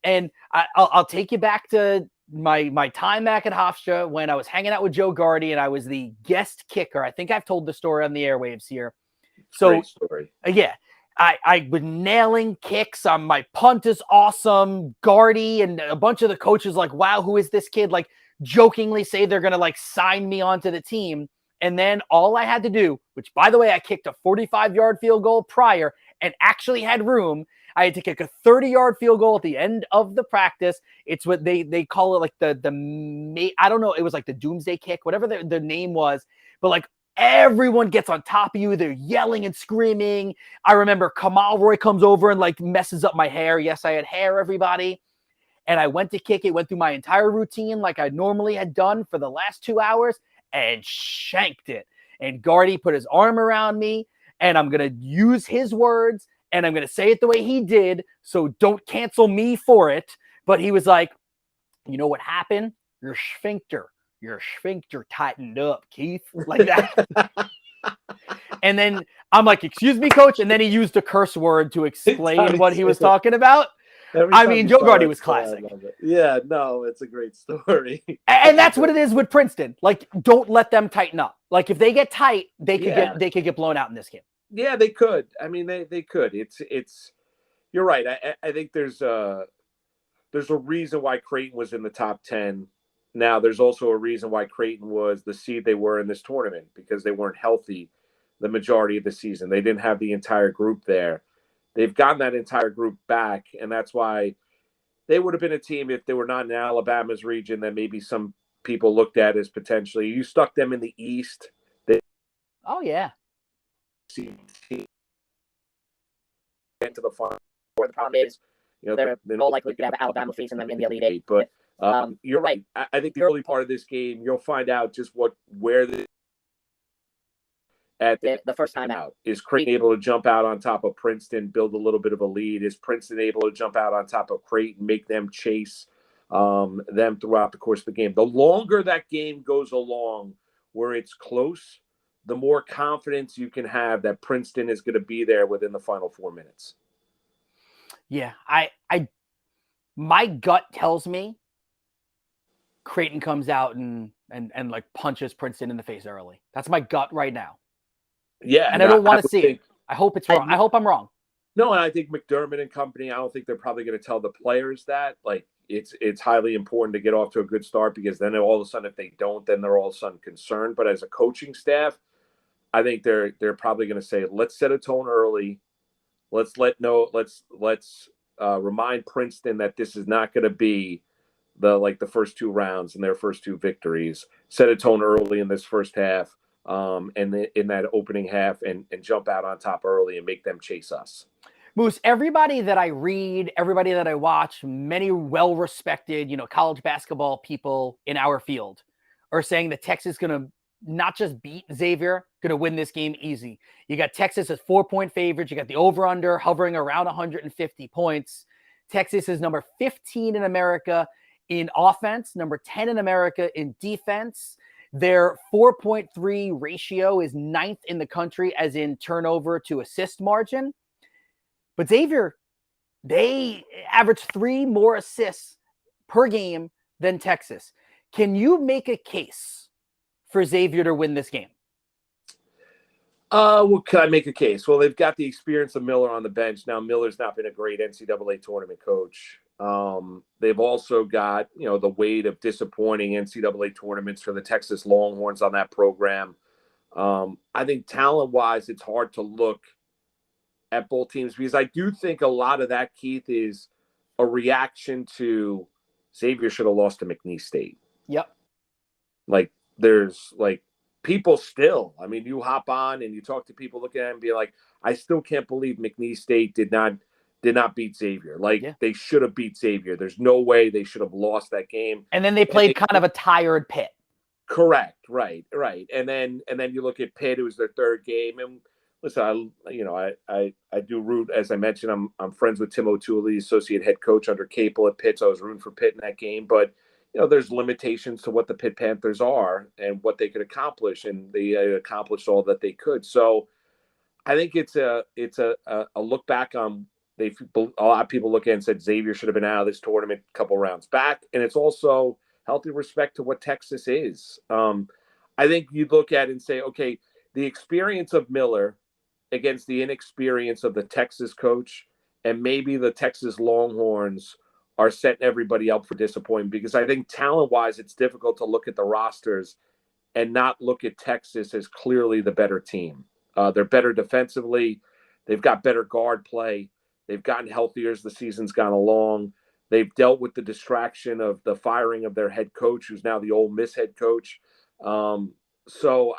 And I'll take you back to my time back at Hofstra when I was hanging out with Joe Gardy and I was the guest kicker. I think I've told the story on the airwaves here. So, great story. Yeah, I was nailing kicks. My punt is awesome. Gardy and a bunch of the coaches like, wow, who is this kid? Like jokingly say they're going to like sign me onto the team. And then all I had to do, which by the way, I kicked a 45-yard field goal prior and actually had room. I had to kick a 30-yard field goal at the end of the practice. It's what they call it, like I don't know. It was like the doomsday kick, whatever the name was. But like everyone gets on top of you. They're yelling and screaming. I remember Kamal Roy comes over and like messes up my hair. Yes, I had hair, everybody. And I went to kick it, went through my entire routine like I normally had done for the last 2 hours and shanked it. And Gardy put his arm around me, and I'm going to use his words, and I'm going to say it the way he did, so don't cancel me for it. But he was like, you know what happened? Your sphincter tightened up, Keith, like that. And then I'm like, excuse me, coach. And then he used a curse word to explain what he was talking about. I mean, Joe Gardy was classic. Yeah, no, it's a great story. And that's what it is with Princeton. Like, don't let them tighten up. Like, if they get tight, they could get blown out in this game. Yeah, they could. I mean, they could. It's. You're right. I think there's a reason why Creighton was in the top 10. Now, there's also a reason why Creighton was the seed they were in this tournament, because they weren't healthy the majority of the season. They didn't have the entire group there. They've gotten that entire group back, and that's why they would have been a team if they were not in Alabama's region that maybe some people looked at as potentially. You stuck them in the East. Oh, yeah. Into the final. The problem is, they're all likely to have Alabama facing them in the Elite Eight. But you're right. I think the early part of this game, you'll find out just where at the first time out. Is Creighton able to jump out on top of Princeton, build a little bit of a lead? Is Princeton able to jump out on top of Creighton, make them chase them throughout the course of the game? The longer that game goes along where it's close, the more confidence you can have that Princeton is going to be there within the final 4 minutes. Yeah, my gut tells me Creighton comes out and like punches Princeton in the face early. That's my gut right now. Yeah, and I don't want to see it. I hope it's wrong. I hope I'm wrong. No, and I think McDermott and company, I don't think they're probably going to tell the players that. Like, it's highly important to get off to a good start, because then all of a sudden, if they don't, then they're all of a sudden concerned. But as a coaching staff, I think they're probably going to say, let's set a tone early. Let's remind Princeton that this is not going to be the first 2 rounds and their first 2 victories. Set a tone early in this first half, and in that opening half, and jump out on top early and make them chase us. Moose, everybody that I read, everybody that I watch, many well-respected, college basketball people in our field are saying that Texas is going to not just beat Xavier, going to win this game easy. You got Texas as 4-point favorites. You got the over-under hovering around 150 points. Texas is number 15 in America in offense, number 10 in America in defense. Their 4.3 ratio is 9th in the country as in turnover to assist margin. But Xavier, they average 3 more assists per game than Texas. Can you make a case for Xavier to win this game? Well, could I make a case? Well, they've got the experience of Miller on the bench. Now, Miller's not been a great NCAA tournament coach. They've also got, the weight of disappointing NCAA tournaments for the Texas Longhorns on that program. I think talent-wise, it's hard to look at both teams because I do think a lot of that, Keith, is a reaction to Xavier should have lost to McNeese State. Yep. There's people still, you hop on and you talk to people, look at it and be like, I still can't believe McNeese State did not beat Xavier. They should have beat Xavier. There's no way they should have lost that game. And then they played kind of a tired Pitt. Correct. Right. And then you look at Pitt, it was their third game. And listen, I do root, as I mentioned, I'm friends with Tim O'Toole, the associate head coach under Capel at Pitt. So I was rooting for Pitt in that game, but there's limitations to what the Pitt Panthers are and what they could accomplish, and they accomplished all that they could. So I think it's a look back on. A lot of people look at it and said Xavier should have been out of this tournament a couple rounds back, and it's also healthy respect to what Texas is. I think you look at it and say, okay, the experience of Miller against the inexperience of the Texas coach, and maybe the Texas Longhorns are setting everybody up for disappointment, because I think talent-wise, it's difficult to look at the rosters and not look at Texas as clearly the better team. They're better defensively. They've got better guard play. They've gotten healthier as the season's gone along. They've dealt with the distraction of the firing of their head coach, who's now the Ole Miss head coach. So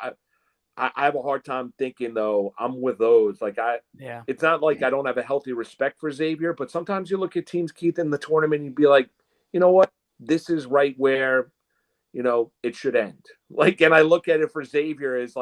I have a hard time thinking, though, I'm with those. It's not like I don't have a healthy respect for Xavier, but sometimes you look at teams, Keith, in the tournament, and you'd be like, you know what? This is right where, it should end. And I look at it for Xavier as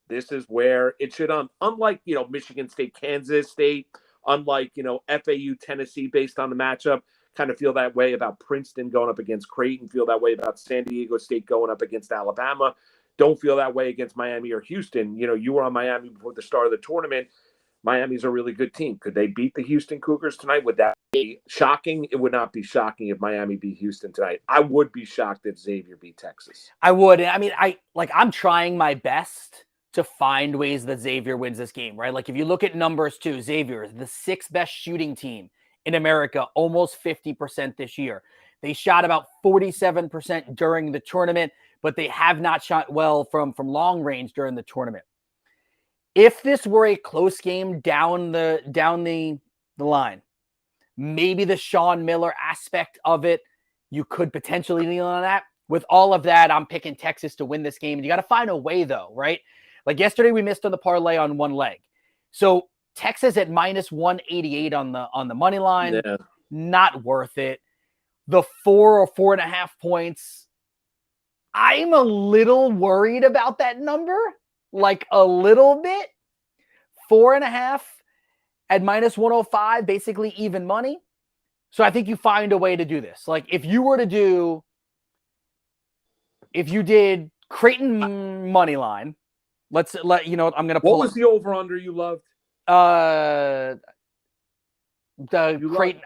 this is where it should end. Unlike, Michigan State, Kansas State, unlike, FAU, Tennessee, based on the matchup, kind of feel that way about Princeton going up against Creighton, feel that way about San Diego State going up against Alabama. Don't feel that way against Miami or Houston. You were on Miami before the start of the tournament. Miami's a really good team. Could they beat the Houston Cougars tonight? Would that be shocking? It would not be shocking if Miami beat Houston tonight. I would be shocked if Xavier beat Texas. I would. I'm trying my best to find ways that Xavier wins this game, right? If you look at numbers too, Xavier is the 6th best shooting team in America, almost 50% this year. They shot about 47% during the tournament, but they have not shot well from long range during the tournament. If this were a close game down the line, maybe the Sean Miller aspect of it, you could potentially lean on that. With all of that, I'm picking Texas to win this game. And you got to find a way, though, right? Yesterday, we missed on the parlay on one leg. So Texas at minus 188 on the money line, not worth it. The 4 or 4.5 points, I'm a little worried about that number, a little bit. 4.5 at minus 105, basically even money. So I think you find a way to do this. If you did Creighton money line, I'm going to pull. What was the over-under you loved? Creighton.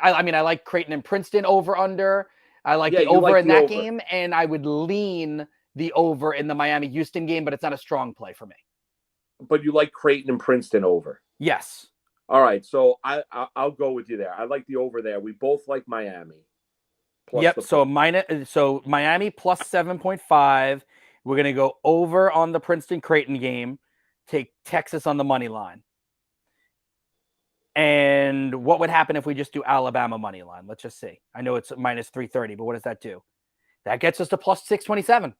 I like Creighton and Princeton over-under. I like the over in that game, and I would lean the over in the Miami-Houston game, but it's not a strong play for me. But you like Creighton and Princeton over? Yes. All right, so I'll go with you there. I like the over there. We both like Miami. So Miami plus 7.5. We're going to go over on the Princeton-Creighton game. Take Texas on the money line. And what would happen if we just do Alabama money line? Let's just see. I know it's minus 330, but what does that do? That gets us to plus 627.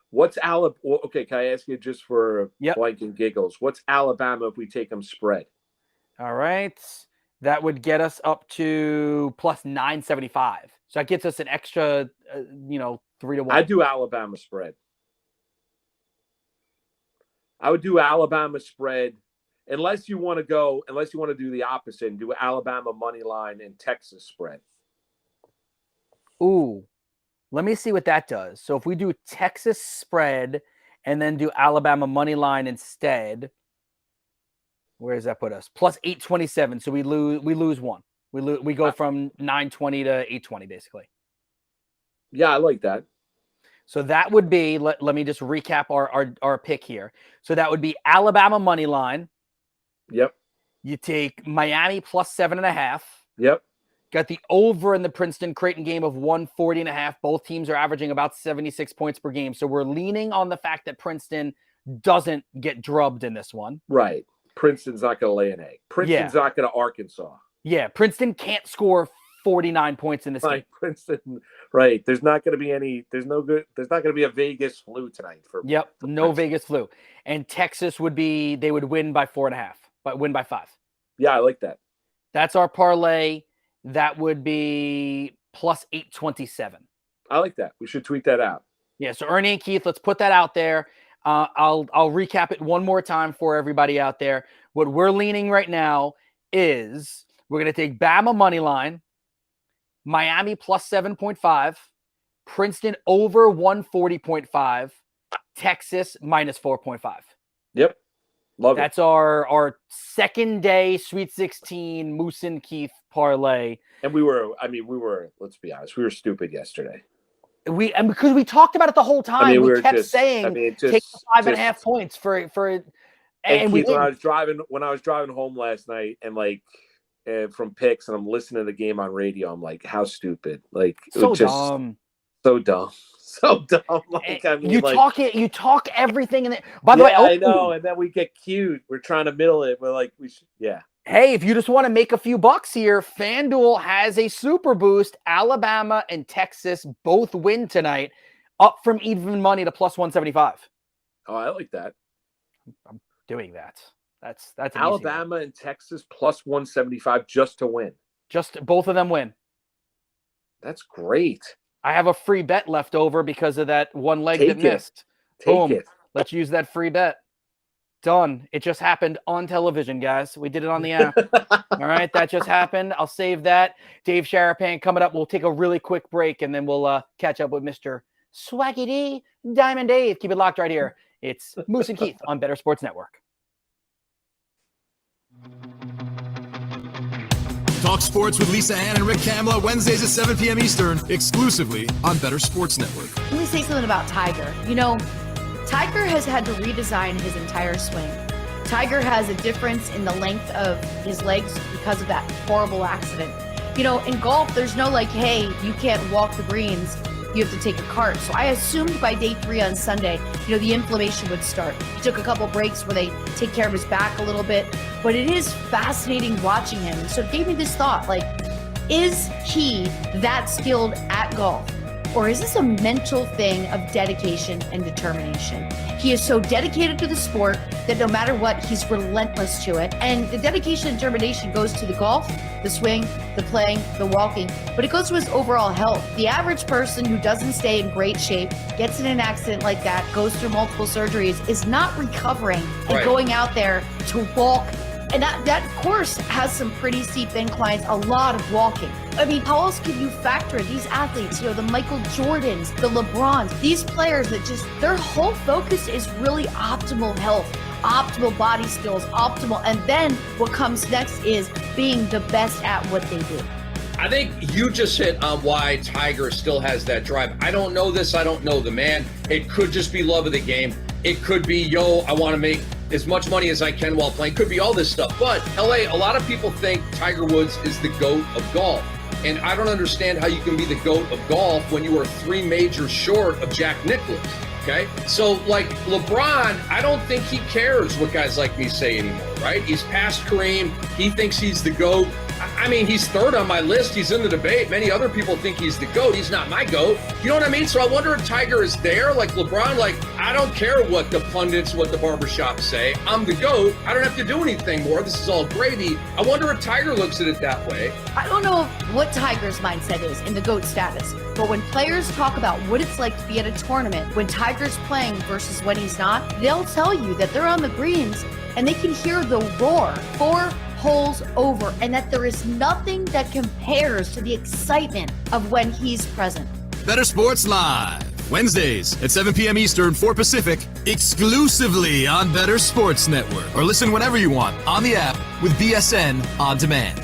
What's Alabama? Okay, can I ask you just for blank and giggles? What's Alabama if we take them spread? All right. That would get us up to plus 975. So that gets us an extra, 3-1. I do Alabama spread. I would do Alabama spread unless you want to do the opposite and do Alabama money line and Texas spread. Ooh, let me see what that does. So if we do Texas spread and then do Alabama money line instead, where does that put us? Plus 827. So we lose one. We go from 920 to 820 basically. Yeah, I like that. So that would be, let me just recap our pick here. So that would be Alabama money line. Yep. You take Miami plus 7.5. Yep. Got the over in the Princeton-Creighton game of 140.5. Both teams are averaging about 76 points per game. So we're leaning on the fact that Princeton doesn't get drubbed in this one. Right. Princeton's not going to lay an egg. Princeton's not going to Arkansas. Yeah, Princeton can't score 49 points in this game. Princeton, right. There's not going to be a Vegas flu tonight for no Princeton. Vegas flu. And Texas they would win by 4.5, but win by 5. Yeah, I like that. That's our parlay. That would be plus 827. I like that. We should tweet that out. Yeah, so Ernie and Keith, let's put that out there. I'll recap it one more time for everybody out there. What we're leaning right now is we're going to take Bama money line, Miami plus 7.5, Princeton over 140.5, Texas minus 4.5. Yep. Love That's our second day Sweet 16 Moose and Keith parlay. And we were, let's be honest, we were stupid yesterday. Because we talked about it the whole time. We kept saying take 5.5 points for and Keith, when I was driving home last night and from picks and I'm listening to the game on radio, I'm like, how stupid. Like dumb. So dumb. So dumb. You talk everything in there. By the way, I know, and then we get cute. We're trying to middle it. We're like, Hey, if you just want to make a few bucks here, FanDuel has a super boost. Alabama and Texas both win tonight, up from even money to plus 175. Oh, I like that. I'm doing that. That's Alabama and Texas plus 175 just to win. Just both of them win. That's great. I have a free bet left over because of that one leg that missed. Boom. Let's use that free bet. Done. It just happened on television, guys. We did it on the app. All right, that just happened. I'll save that. Dave Sharapan coming up. We'll take a really quick break, and then we'll catch up with Mr. Swaggy D, Diamond Dave. Keep it locked right here. It's Moose and Keith on Bettor Sports Network. Talk sports with Lisa Ann and Rick Kamla, Wednesdays at 7 p.m. Eastern, exclusively on Bettor Sports Network. Let me say something about Tiger. Tiger has had to redesign his entire swing. Tiger has a difference in the length of his legs because of that horrible accident. In golf, there's no hey, you can't walk the greens. You have to take a cart. So I assumed by day 3 on Sunday, the inflammation would start. He took a couple breaks where they take care of his back a little bit. But it is fascinating watching him. So it gave me this thought, is he that skilled at golf? Or is this a mental thing of dedication and determination? He is so dedicated to the sport that no matter what, he's relentless to it. And the dedication and determination goes to the golf, the swing, the playing, the walking, but it goes to his overall health. The average person who doesn't stay in great shape, gets in an accident like that, goes through multiple surgeries, is not recovering and going out there to walk. And that course has some pretty steep inclines, a lot of walking. How else can you factor these athletes, the Michael Jordans, the LeBrons, these players that their whole focus is really optimal health, optimal body skills, and then what comes next is being the best at what they do. I think you just hit on why Tiger still has that drive. I don't know this. I don't know the man. It could just be love of the game. It could be, I want to make as much money as I can while playing. Could be all this stuff. But LA, a lot of people think Tiger Woods is the GOAT of golf. And I don't understand how you can be the GOAT of golf when you are 3 majors short of Jack Nicklaus. Okay? So LeBron, I don't think he cares what guys like me say anymore, right? He's past Kareem. He thinks he's the GOAT. I mean, he's third on my list. He's in the debate. Many other people think he's the GOAT. He's not my GOAT. You know what I mean? So I wonder if Tiger is there, like LeBron. Like, I don't care what the pundits, what the barbershops say. I'm the GOAT. I don't have to do anything more. This is all gravy. I wonder if Tiger looks at it that way. I don't know what Tiger's mindset is in the GOAT status, but when players talk about what it's like to be at a tournament, when Tiger's playing versus when he's not, they'll tell you that they're on the greens and they can hear the roar 4 holes over, and that there is nothing that compares to the excitement of when he's present. Better Sports Live, Wednesdays at 7 p.m. Eastern, 4 Pacific, exclusively on Better Sports Network. Or listen whenever you want on the app with BSN On Demand.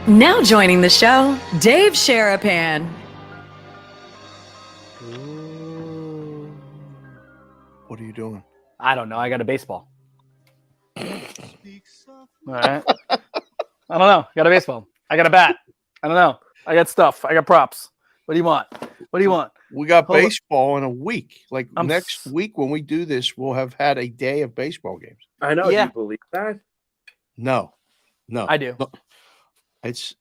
Now joining the show, Dave Sharapan. What are you doing? I don't know. I got a baseball. All right. I don't know. I got a baseball. I got a bat. I don't know. I got stuff. I got props. What do you want? What do you want? We got baseball in a week. Like next week when we do this, we'll have had a day of baseball games. I know. Yeah. Do you believe that? No. I do. No. It's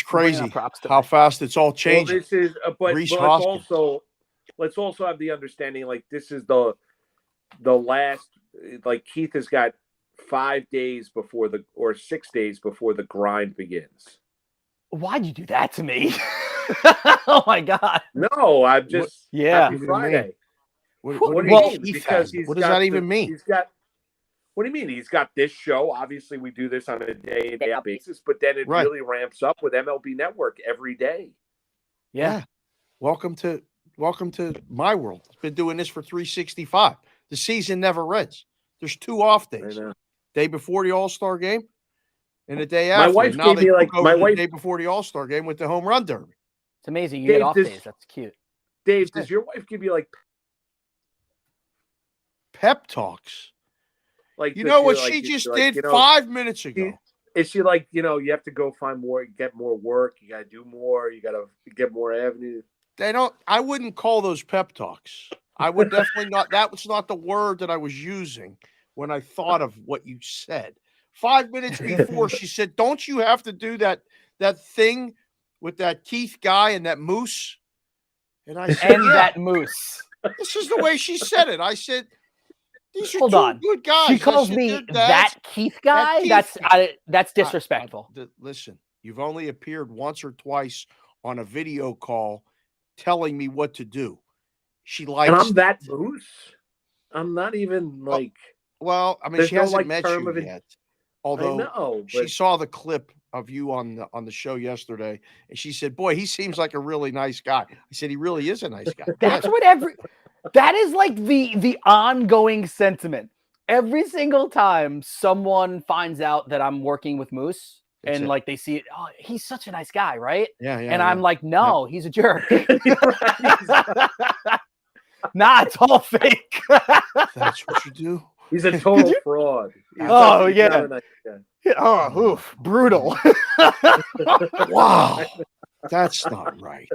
crazy props how fast it's all changing. Well, this is, but let's also have the understanding, like, this is the last, like, Keith has got 5 days before or 6 days before the grind begins. Why'd you do that to me? Oh my God. No, I'm just happy What Friday. What What do do you you mean? mean? Because he's What does got that even mean? He's got. What do you mean? He's got this show. Obviously, we do this on a day-to-day basis, but then it really ramps up with MLB Network every day. Yeah. Welcome to my world. I've been doing this for 365. The season never ends. There's 2 off days. Day before the All-Star game and the day after. My wife now gave me like the day before the All-Star game with the home run derby. It's amazing. You Dave, get off days. That's cute. Dave, does your wife give you like pep talks? Like, you know what she just did 5 minutes ago? Is she like, you have to go find more, get more work, you got to do more, you got to get more avenues? I wouldn't call those pep talks. I would definitely not. That was not the word that I was using when I thought of what you said. 5 minutes before, she said, "Don't you have to do that thing with that Keith guy and that moose?" And I said, that moose. This is the way she said it. I said, "These are Hold two on. good guys." She calls me that Keith guy. That's disrespectful. Listen, you've only appeared once or twice on a video call telling me what to do. She likes. And I'm that moose. I'm not even like. Well, I mean, she hasn't met you yet. Although I know, she saw the clip of you on the show yesterday, and she said, "Boy, he seems like a really nice guy." I said, "He really is a nice guy." That's what that is like the ongoing sentiment. Every single time someone finds out that I'm working with Moose and like they see it, oh, he's such a nice guy, right? Yeah. And I'm like, no, he's a jerk. Nah, it's all fake. That's what you do. He's a total fraud. Oh yeah. Oh, oof, brutal. Wow. That's not right.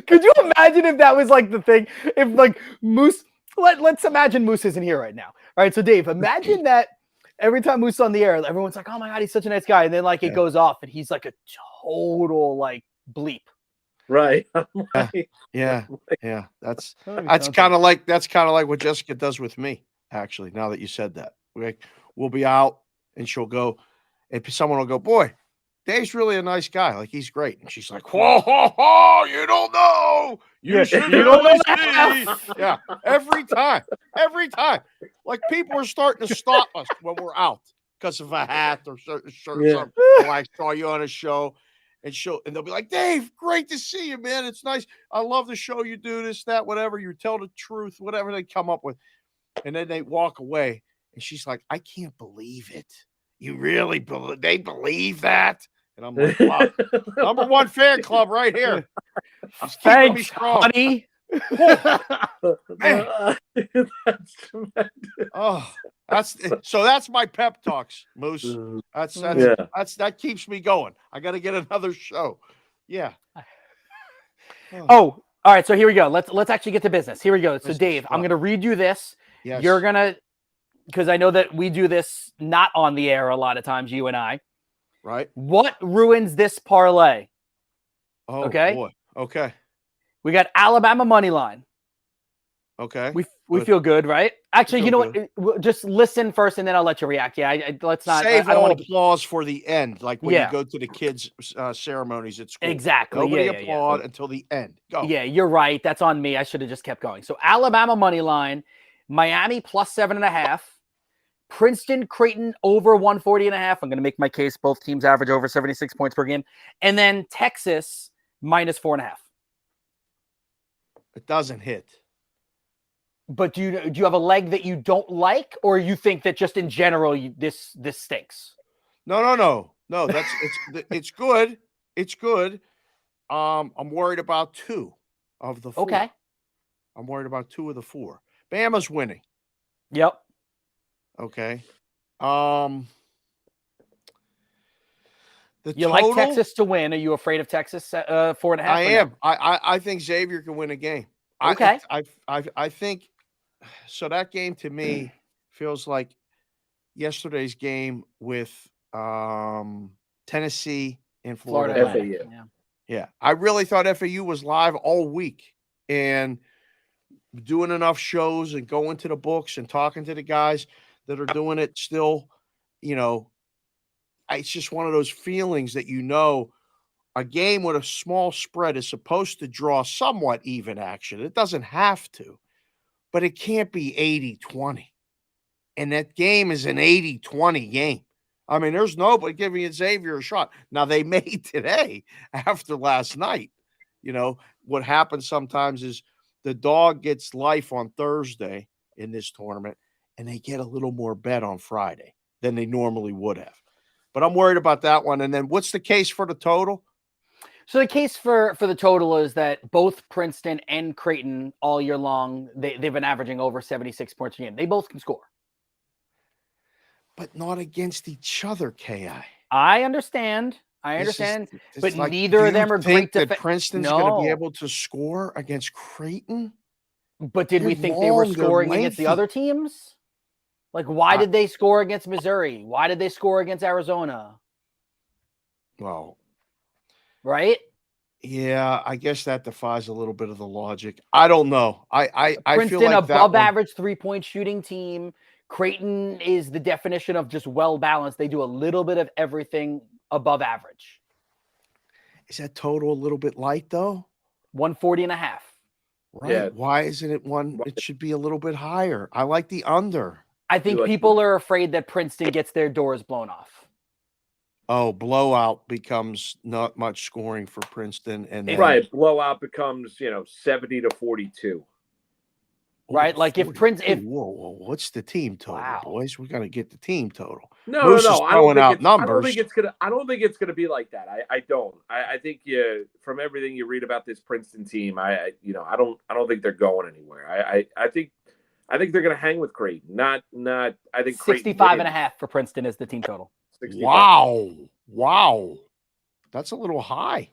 Could you imagine if that was like the thing? If like Moose, let's imagine Moose isn't here right now. All right, so Dave, imagine that every time Moose is on the air, everyone's like, "Oh my God, he's such a nice guy," and then like it goes off, and he's like a total like bleep. Right. Yeah. That's kind of like what Jessica does with me. Actually, now that you said that, we'll be out, and she'll go, and someone will go, "Boy, Dave's really a nice guy. Like, he's great." And she's like, "Whoa, ho, ho, you don't know. You should really see." Yeah, every time. Like, people are starting to stop us when we're out because of a hat or certain shirt. Yeah. Oh, I saw you on a show, and they'll be like, "Dave, great to see you, man. It's nice. I love the show you do, this, that, whatever. You tell the truth," whatever they come up with. And then they walk away, and she's like, "I can't believe it. You really they believe that?" And I'm like, "Wow, number one fan club right here." She's keeping me Thanks, strong. honey. That's my pep talks, Moose. That keeps me going. I got to get another show. Yeah. Oh, all right. So here we go. Let's actually get to business. Here we go. So Dave, I'm going to read you this, Yes. You're going to, because I know that we do this not on the air a lot of times, you and I. Right. What ruins this parlay? Oh, Okay. boy. Okay. We got Alabama money line. Okay. We Good. feel good, right? Actually, you know good. what? Just listen first, and then I'll let you react. Yeah, let's not. Save I don't all want to. applause for the end, like when Yeah. you go to the kids' ceremonies at school. Exactly. Nobody Yeah. applaud until the end. Go. Yeah, you're right. That's on me. I should have just kept going. So Alabama money line, Miami plus 7.5, Princeton, Creighton over 140.5. I'm going to make my case. Both teams average over 76 points per game, and then Texas minus 4.5. It doesn't hit. But do you have a leg that you don't like, or you think that just in general this stinks? No. That's it's good. It's good. I'm worried about 2 of the 4. Okay. I'm worried about 2 of the 4. Bama's winning. Yep. Okay. The You total, like Texas to win? Are you afraid of Texas 4.5? I am. I think Xavier can win a game. Okay. I think so. That game to me feels like yesterday's game with Tennessee and Florida. FAU. Yeah. I really thought FAU was live all week and doing enough shows and going to the books and talking to the guys that are doing it still. It's just one of those feelings that a game with a small spread is supposed to draw somewhat even action. It doesn't have to, but it can't be 80-20. And that game is an 80-20 game. I mean, there's nobody giving Xavier a shot. Now, they may today after last night. What happens sometimes is the dog gets life on Thursday in this tournament, and they get a little more bet on Friday than they normally would have. But I'm worried about that one. And then what's the case for the total? So the case for the total is that both Princeton and Creighton all year long, they've been averaging over 76 points a game. They both can score. But not against each other, K.I. I understand. But like, neither of them are great that Princeton's going to be able to score against Creighton? But did we think they were scoring against the other teams? Like, why did they score against Missouri? Why did they score against Arizona? Well, right? Yeah, I guess that defies a little bit of the logic. I don't know. I Princeton, feel like above average 3-point shooting team. Creighton is the definition of just well balanced. They do a little bit of everything above average. Is that total a little bit light though? 140.5. Right. Yeah. Why isn't it one? It should be a little bit higher. I like the under. I think people are afraid that Princeton gets their doors blown off. Oh, blowout becomes not much scoring for Princeton, and then, right, blowout becomes 70-42. Right, like if Princeton. Whoa, what's the team total, boys? We got to get the team total. No. I don't think it's gonna be like that. I don't. I think from everything you read about this Princeton team, I don't think they're going anywhere. I think they're gonna hang with Creighton. Not. I think 65.5 for Princeton is the team total. 65. Wow, that's a little high.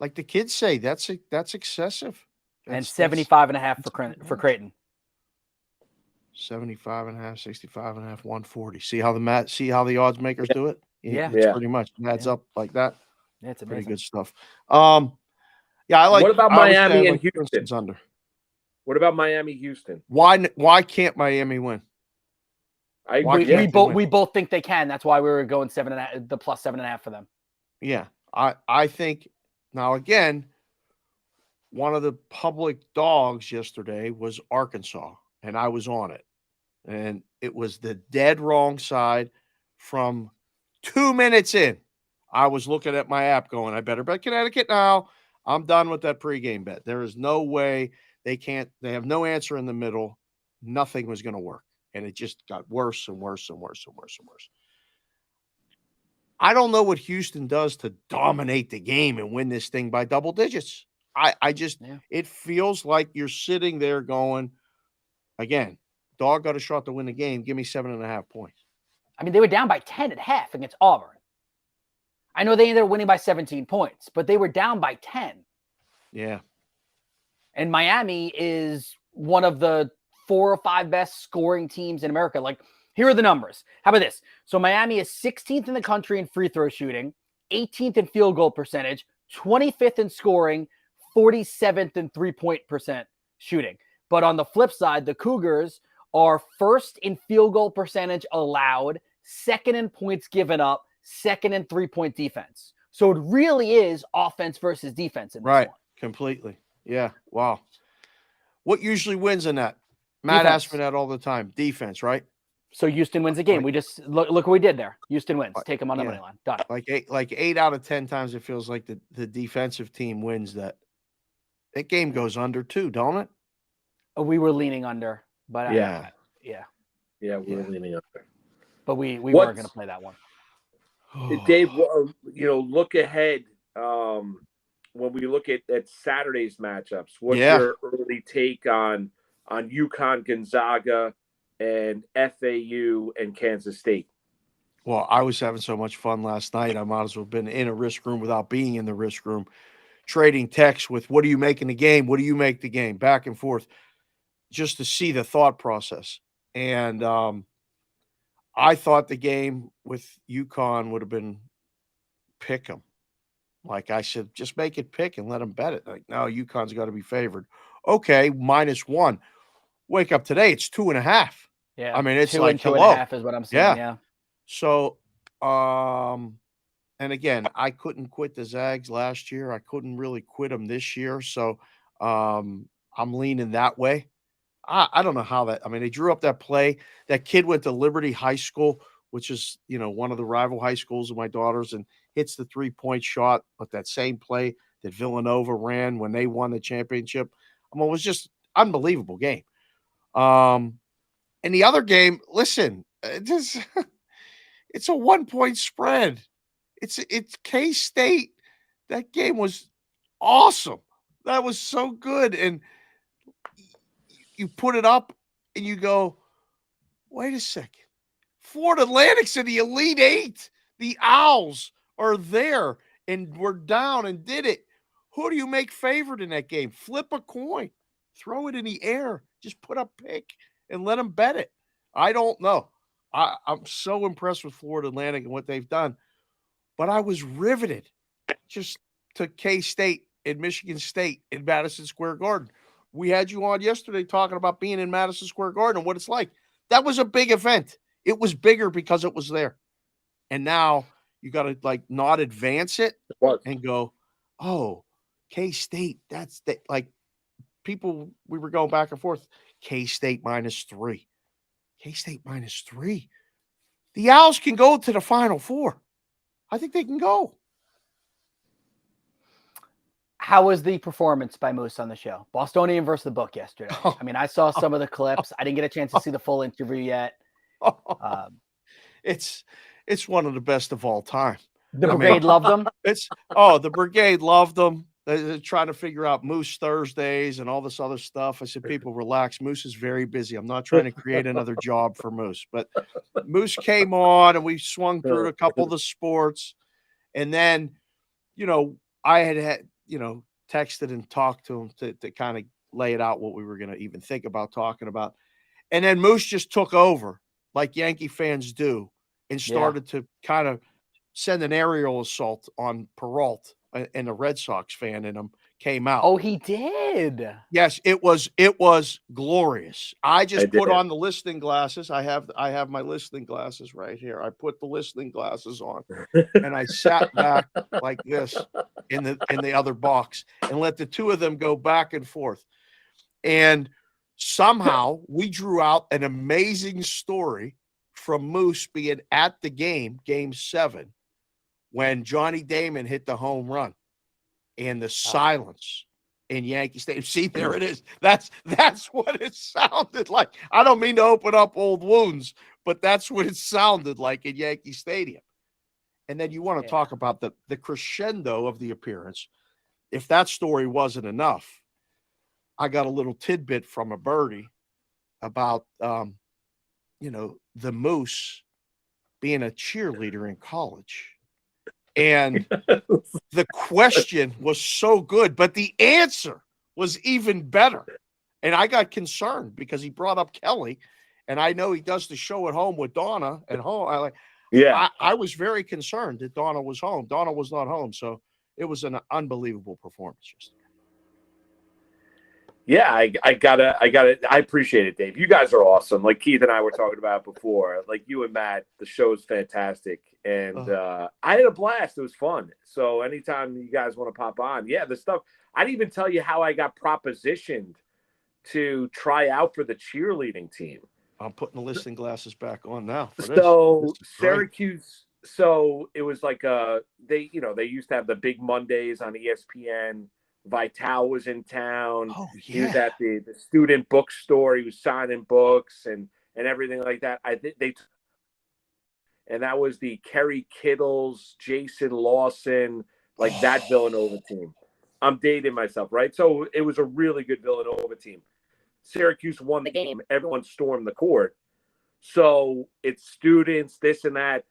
Like the kids say, that's excessive. And 75.5 for Creighton. 75.5, 65.5, 140. See how the odds makers do it? Yeah. It's pretty much adds up like that. Yeah, it's pretty good stuff. I like. What about Miami and Houston? Under. What about Miami, Houston? Why can't Miami win? We both think they can. That's why we were going 7.5, the plus 7.5 for them. Yeah, I think now again. One of the public dogs yesterday was Arkansas, and I was on it. And it was the dead wrong side from 2 minutes in. I was looking at my app going, I better bet Connecticut now. I'm done with that pregame bet. There is no way they have no answer in the middle. Nothing was going to work. And it just got worse and worse and worse and worse and worse. I don't know what Houston does to dominate the game and win this thing by double digits. It feels like you're sitting there going, again, dog got a shot to win the game. Give me 7.5 points. I mean, they were down by 10 at half against Auburn. I know they ended up winning by 17 points, but they were down by 10. Yeah. And Miami is one of the 4 or 5 best scoring teams in America. Like, here are the numbers. How about this? So Miami is 16th in the country in free throw shooting, 18th in field goal percentage, 25th in scoring, 47th in 3-point percent shooting. But on the flip side, the Cougars are first in field goal percentage allowed, second in points given up, second in 3-point defense. So it really is offense versus defense in this Right. one. Completely. Yeah. Wow. What usually wins in that? Matt Defense. asks me that all the time. Defense, right? So Houston wins the game. We just look what we did there. Houston wins. Take them on the Yeah. money line. Done. Like 8 out of 10 times it feels like the defensive team wins that. That game goes under too, don't it? We were leaning under, but Yeah. Yeah, we're leaning up there. But we weren't going to play that one. Dave, look ahead. When we look at Saturday's matchups, what's your early take on UConn, Gonzaga, and FAU and Kansas State? Well, I was having so much fun last night. I might as well have been in a risk room without being in the risk room, trading texts with what do you make in the game? What do you make the game? Back and forth, just to see the thought process. And I thought the game with UConn would have been pick 'em. Like I said, just make it pick and let them bet it. Like, no, UConn's got to be favored. Okay, -1. Wake up today, it's 2.5. Yeah. I mean, it's 2 like and 2.5 is what I'm saying. Yeah. So, and again, I couldn't quit the Zags last year. I couldn't really quit them this year. So, I'm leaning that way. I don't know how that. I mean, they drew up that play. That kid went to Liberty High School, which is one of the rival high schools of my daughter's, and hits the 3-point shot. But that same play that Villanova ran when they won the championship, I mean, it was just unbelievable game. And the other game, listen, it's a 1-point spread. It's K-State. That game was awesome. That was so good. And you put it up and you go, wait a second. Florida Atlantic's in the Elite Eight. The Owls are there and we're down and did it. Who do you make favorite in that game? Flip a coin. Throw it in the air. Just put a pick and let them bet it. I don't know. I'm so impressed with Florida Atlantic and what they've done. But I was riveted just to K-State and Michigan State in Madison Square Garden. We had you on yesterday talking about being in Madison Square Garden and what it's like. That was a big event. It was bigger because it was there. And now you got to not advance it and go, oh, K-State, that's people, we were going back and forth. K-State -3. K-State -3. The Owls can go to the Final Four. I think they can go. How was the performance by Moose on the show? Bostonian versus the book yesterday. I mean, I saw some of the clips. I didn't get a chance to see the full interview yet. It's one of the best of all time. The Brigade loved them. The Brigade loved them. They're trying to figure out Moose Thursdays and all this other stuff. I said, people relax. Moose is very busy. I'm not trying to create another job for Moose, but Moose came on and we swung through a couple of the sports. And then, I had texted and talked to him to kind of lay it out what we were going to even think about talking about. And then Moose just took over like Yankee fans do and started to kind of send an aerial assault on Peralta, and a Red Sox fan in him came out. Oh, he did. Yes, it was glorious. I just put on the listening glasses. I have my listening glasses right here. I put the listening glasses on and I sat back like this in the other box and let the two of them go back and forth. And somehow we drew out an amazing story from Moose being at the game 7, when Johnny Damon hit the home run and the silence in Yankee Stadium. See, there it is. That's what it sounded like. I don't mean to open up old wounds, but that's what it sounded like in Yankee Stadium. And then you want to talk about the crescendo of the appearance. If that story wasn't enough, I got a little tidbit from a birdie about, the Moose being a cheerleader in college. And the question was so good, but the answer was even better. And I got concerned because he brought up Kelly, and I know he does the show at home with Donna at home. I was very concerned that Donna was home. Donna was not home, so it was an unbelievable performance yesterday. Yeah, I appreciate it, Dave. You guys are awesome. Like Keith and I were talking about before, like you and Matt, the show's fantastic. And I had a blast. It was fun. So anytime you guys want to pop on, the stuff. I didn't even tell you how I got propositioned to try out for the cheerleading team. I'm putting the listening glasses back on now. So Syracuse, so it was like they used to have the big Mondays on ESPN. Vital was in town. Oh, yeah. He was at the student bookstore. He was signing books and everything like that. And that was the Kerry Kittles, Jason Lawson, like that Villanova team. I'm dating myself, right? So it was a really good Villanova team. Syracuse won the game. Everyone stormed the court. So it's students, this and that.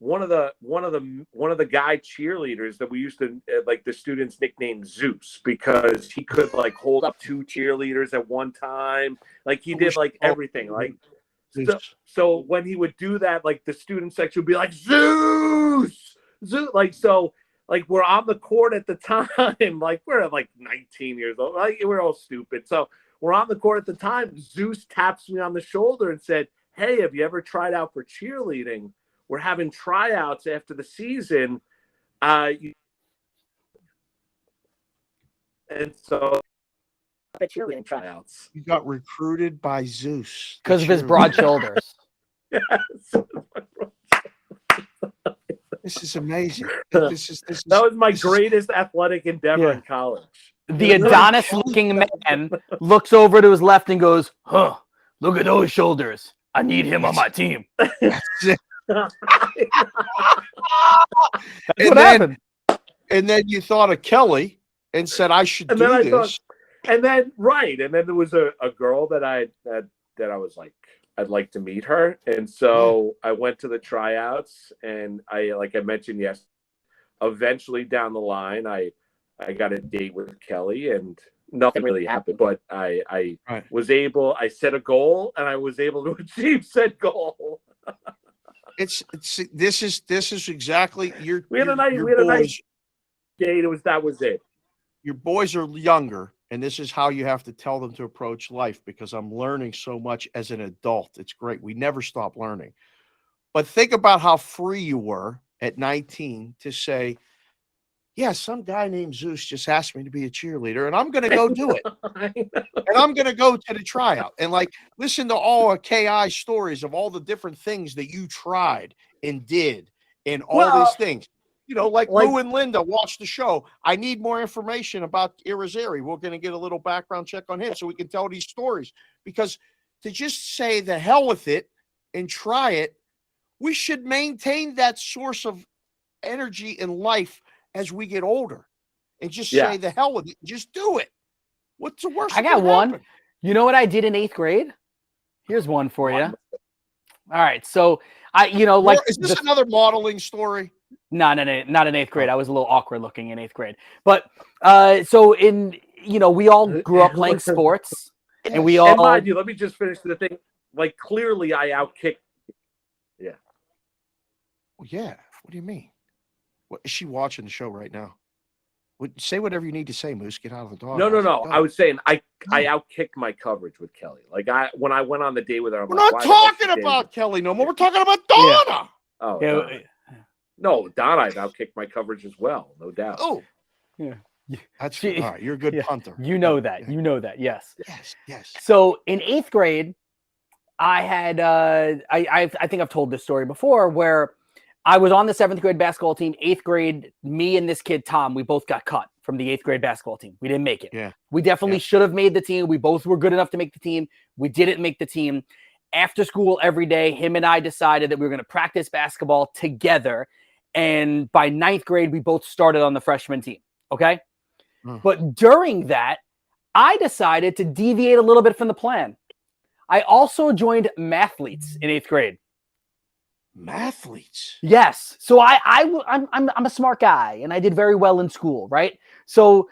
One of the guy cheerleaders that we used to like, the students nicknamed Zeus because he could like hold up 2 cheerleaders at one time. Like he did like everything. Like so when he would do that, like the student section would be like Zeus, like so. Like we're on the court at the time, like we're like 19 years old, like we're all stupid. So we're on the court at the time. Zeus taps me on the shoulder and said, "Hey, have you ever tried out for cheerleading? We're having tryouts after the season." And so the cheerleading tryouts. You got recruited by Zeus because of his broad shoulders. Yes. This is amazing. That was my greatest athletic endeavor in college. The Adonis-looking man looks over to his left and goes, "Huh, look at those shoulders. I need him on my team." That's what happened. And then you thought of Kelly and said, "I should do this." And then there was a girl that I was like, I'd like to meet her. And so I went to the tryouts, and like I mentioned, eventually down the line, I got a date with Kelly, and nothing really happened, but I was able, I set a goal and I was able to achieve said goal. This is exactly we had a nice date. That was it. Your boys are younger, and this is how you have to tell them to approach life, because I'm learning so much as an adult. It's great. We never stop learning. But think about how free you were at 19 to say, "Yeah, some guy named Zeus just asked me to be a cheerleader, and I'm going to go do it. And I'm going to go to the tryout." And like, listen to all of KI stories of all the different things that you tried and did and all these things. You know, like Lou and Linda watch the show. I need more information about Irizarry. We're going to get a little background check on him so we can tell these stories. Because to just say the hell with it and try it, we should maintain that source of energy in life as we get older, and just say the hell with it. Just do it. What's the worst? I got one. You know what I did in 8th grade? Here's one for you. All right. So is this another modeling story? No, not in 8th grade. I was a little awkward looking in 8th grade. But so we all grew up playing sports, and we all. And mind you, let me just finish the thing. Like, clearly, I outkicked. Yeah. Well, yeah. What do you mean? What, is she watching the show right now? Say whatever you need to say, Moose. Get out of the dog. No. I was saying I outkicked my coverage with Kelly. Like when I went on the date with her, we're not talking about Kelly no more. We're talking about Donna. Yeah. Oh, yeah. No, Donna, I've outkicked my coverage as well, no doubt. Oh, yeah. That's all right. You're a good punter. You know that. You know that. Yes. Yes. So in 8th grade, I had I think I've told this story before, where I was on the 7th grade basketball team. 8th grade, me and this kid Tom, we both got cut from the 8th grade basketball team. We didn't make it. Yeah. We definitely should have made the team. We both were good enough to make the team. We didn't make the team. After school every day, him and I decided that we were going to practice basketball together. And by 9th grade, we both started on the freshman team. Okay. But during that, I decided to deviate a little bit from the plan. I also joined Mathletes in 8th grade. Mathletes? Yes. So I'm a smart guy, and I did very well in school, right? So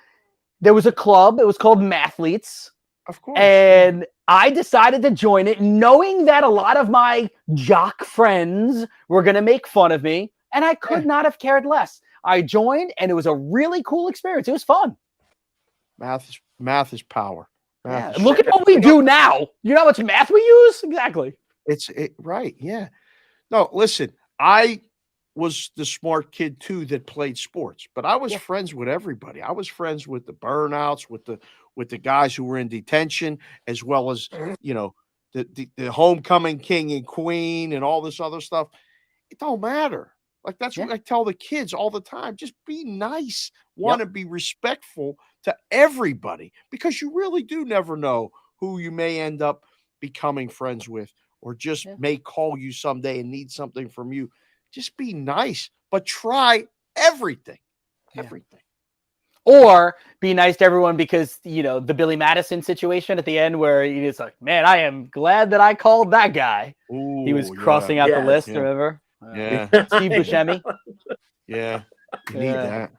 there was a club. It was called Mathletes. Of course. And I decided to join it knowing that a lot of my jock friends were going to make fun of me, and I could not have cared less. I joined, and it was a really cool experience. It was fun. Math is power. Math is Look at what we do now. You know how much math we use? Exactly. Right. Yeah. No, listen, I was the smart kid too that played sports, but I was friends with everybody. I was friends with the burnouts, with the guys who were in detention, as well as, you know, the homecoming king and queen and all this other stuff. It don't matter. Like, that's what I tell the kids all the time. Just be nice. Want to be respectful to everybody, because you really do never know who you may end up becoming friends with, or just may call you someday and need something from you. Just be nice, but try everything. Everything. Or be nice to everyone because, you know, the Billy Madison situation at the end where it's like, man, I am glad that I called that guy. Ooh, he was crossing out the list, remember? Yeah. Steve Buscemi. Yeah. You need that.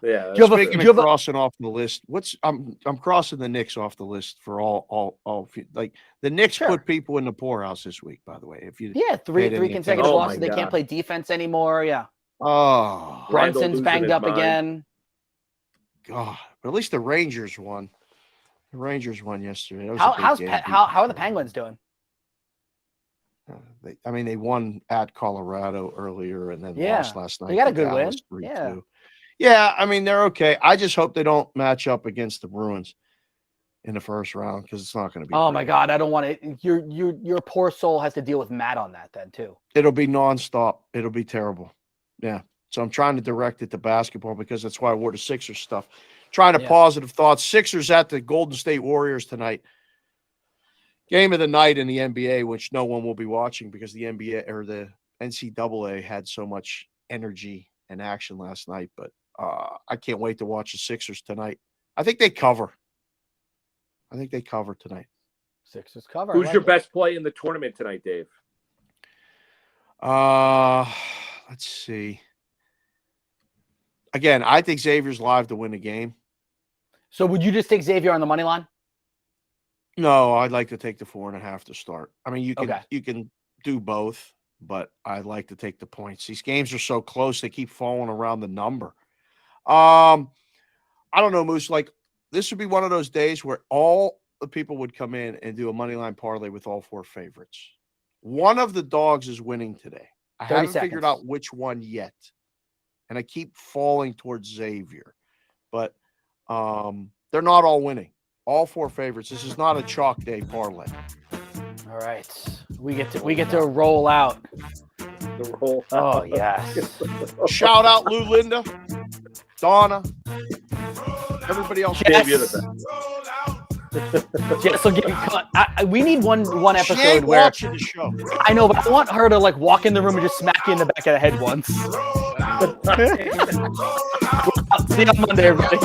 Yeah. Speaking of crossing off the list, I'm crossing the Knicks off the list for all like the Knicks put people in the poorhouse this week, by the way. If you three consecutive losses. They can't play defense anymore. Yeah. Oh, Brunson's banged up again. God, but at least the Rangers won. The Rangers won yesterday. How are the Penguins doing? They won at Colorado earlier and then lost last night. They got a good win. 3-2. Yeah, I mean, they're okay. I just hope they don't match up against the Bruins in the first round, because it's not going to be. Oh, my God. I don't want it. Your poor soul has to deal with Matt on that then, too. It'll be nonstop. It'll be terrible. Yeah. So I'm trying to direct it to basketball, because that's why I wore the Sixers stuff. Trying to positive thoughts. Sixers at the Golden State Warriors tonight. Game of the night in the NBA, which no one will be watching because the NBA or the NCAA had so much energy and action last night. But I can't wait to watch the Sixers tonight. I think they cover. Tonight. Sixers cover. Who's your best play in the tournament tonight, Dave? Let's see. Again, I think Xavier's live to win the game. So would you just take Xavier on the money line? No, I'd like to take the 4.5 to start. I mean, you can do both, but I'd like to take the points. These games are so close; they keep falling around the number. I don't know, Moose. Like, this would be one of those days where all the people would come in and do a money line parlay with all 4 favorites. One of the dogs is winning today. I haven't figured out which one yet, and I keep falling towards Xavier, but they're not all winning. All 4 favorites. This is not a chalk day parlay. All right, we get to roll out. The roll. Oh yes. Shout out Lou Linda, Donna, everybody else. Yes. Gave you the best. Jess will get cut. We need one episode She ain't where watching the show. I know, but I want her to like walk in the room and just smack you in the back of the head once. See you on Monday, everybody.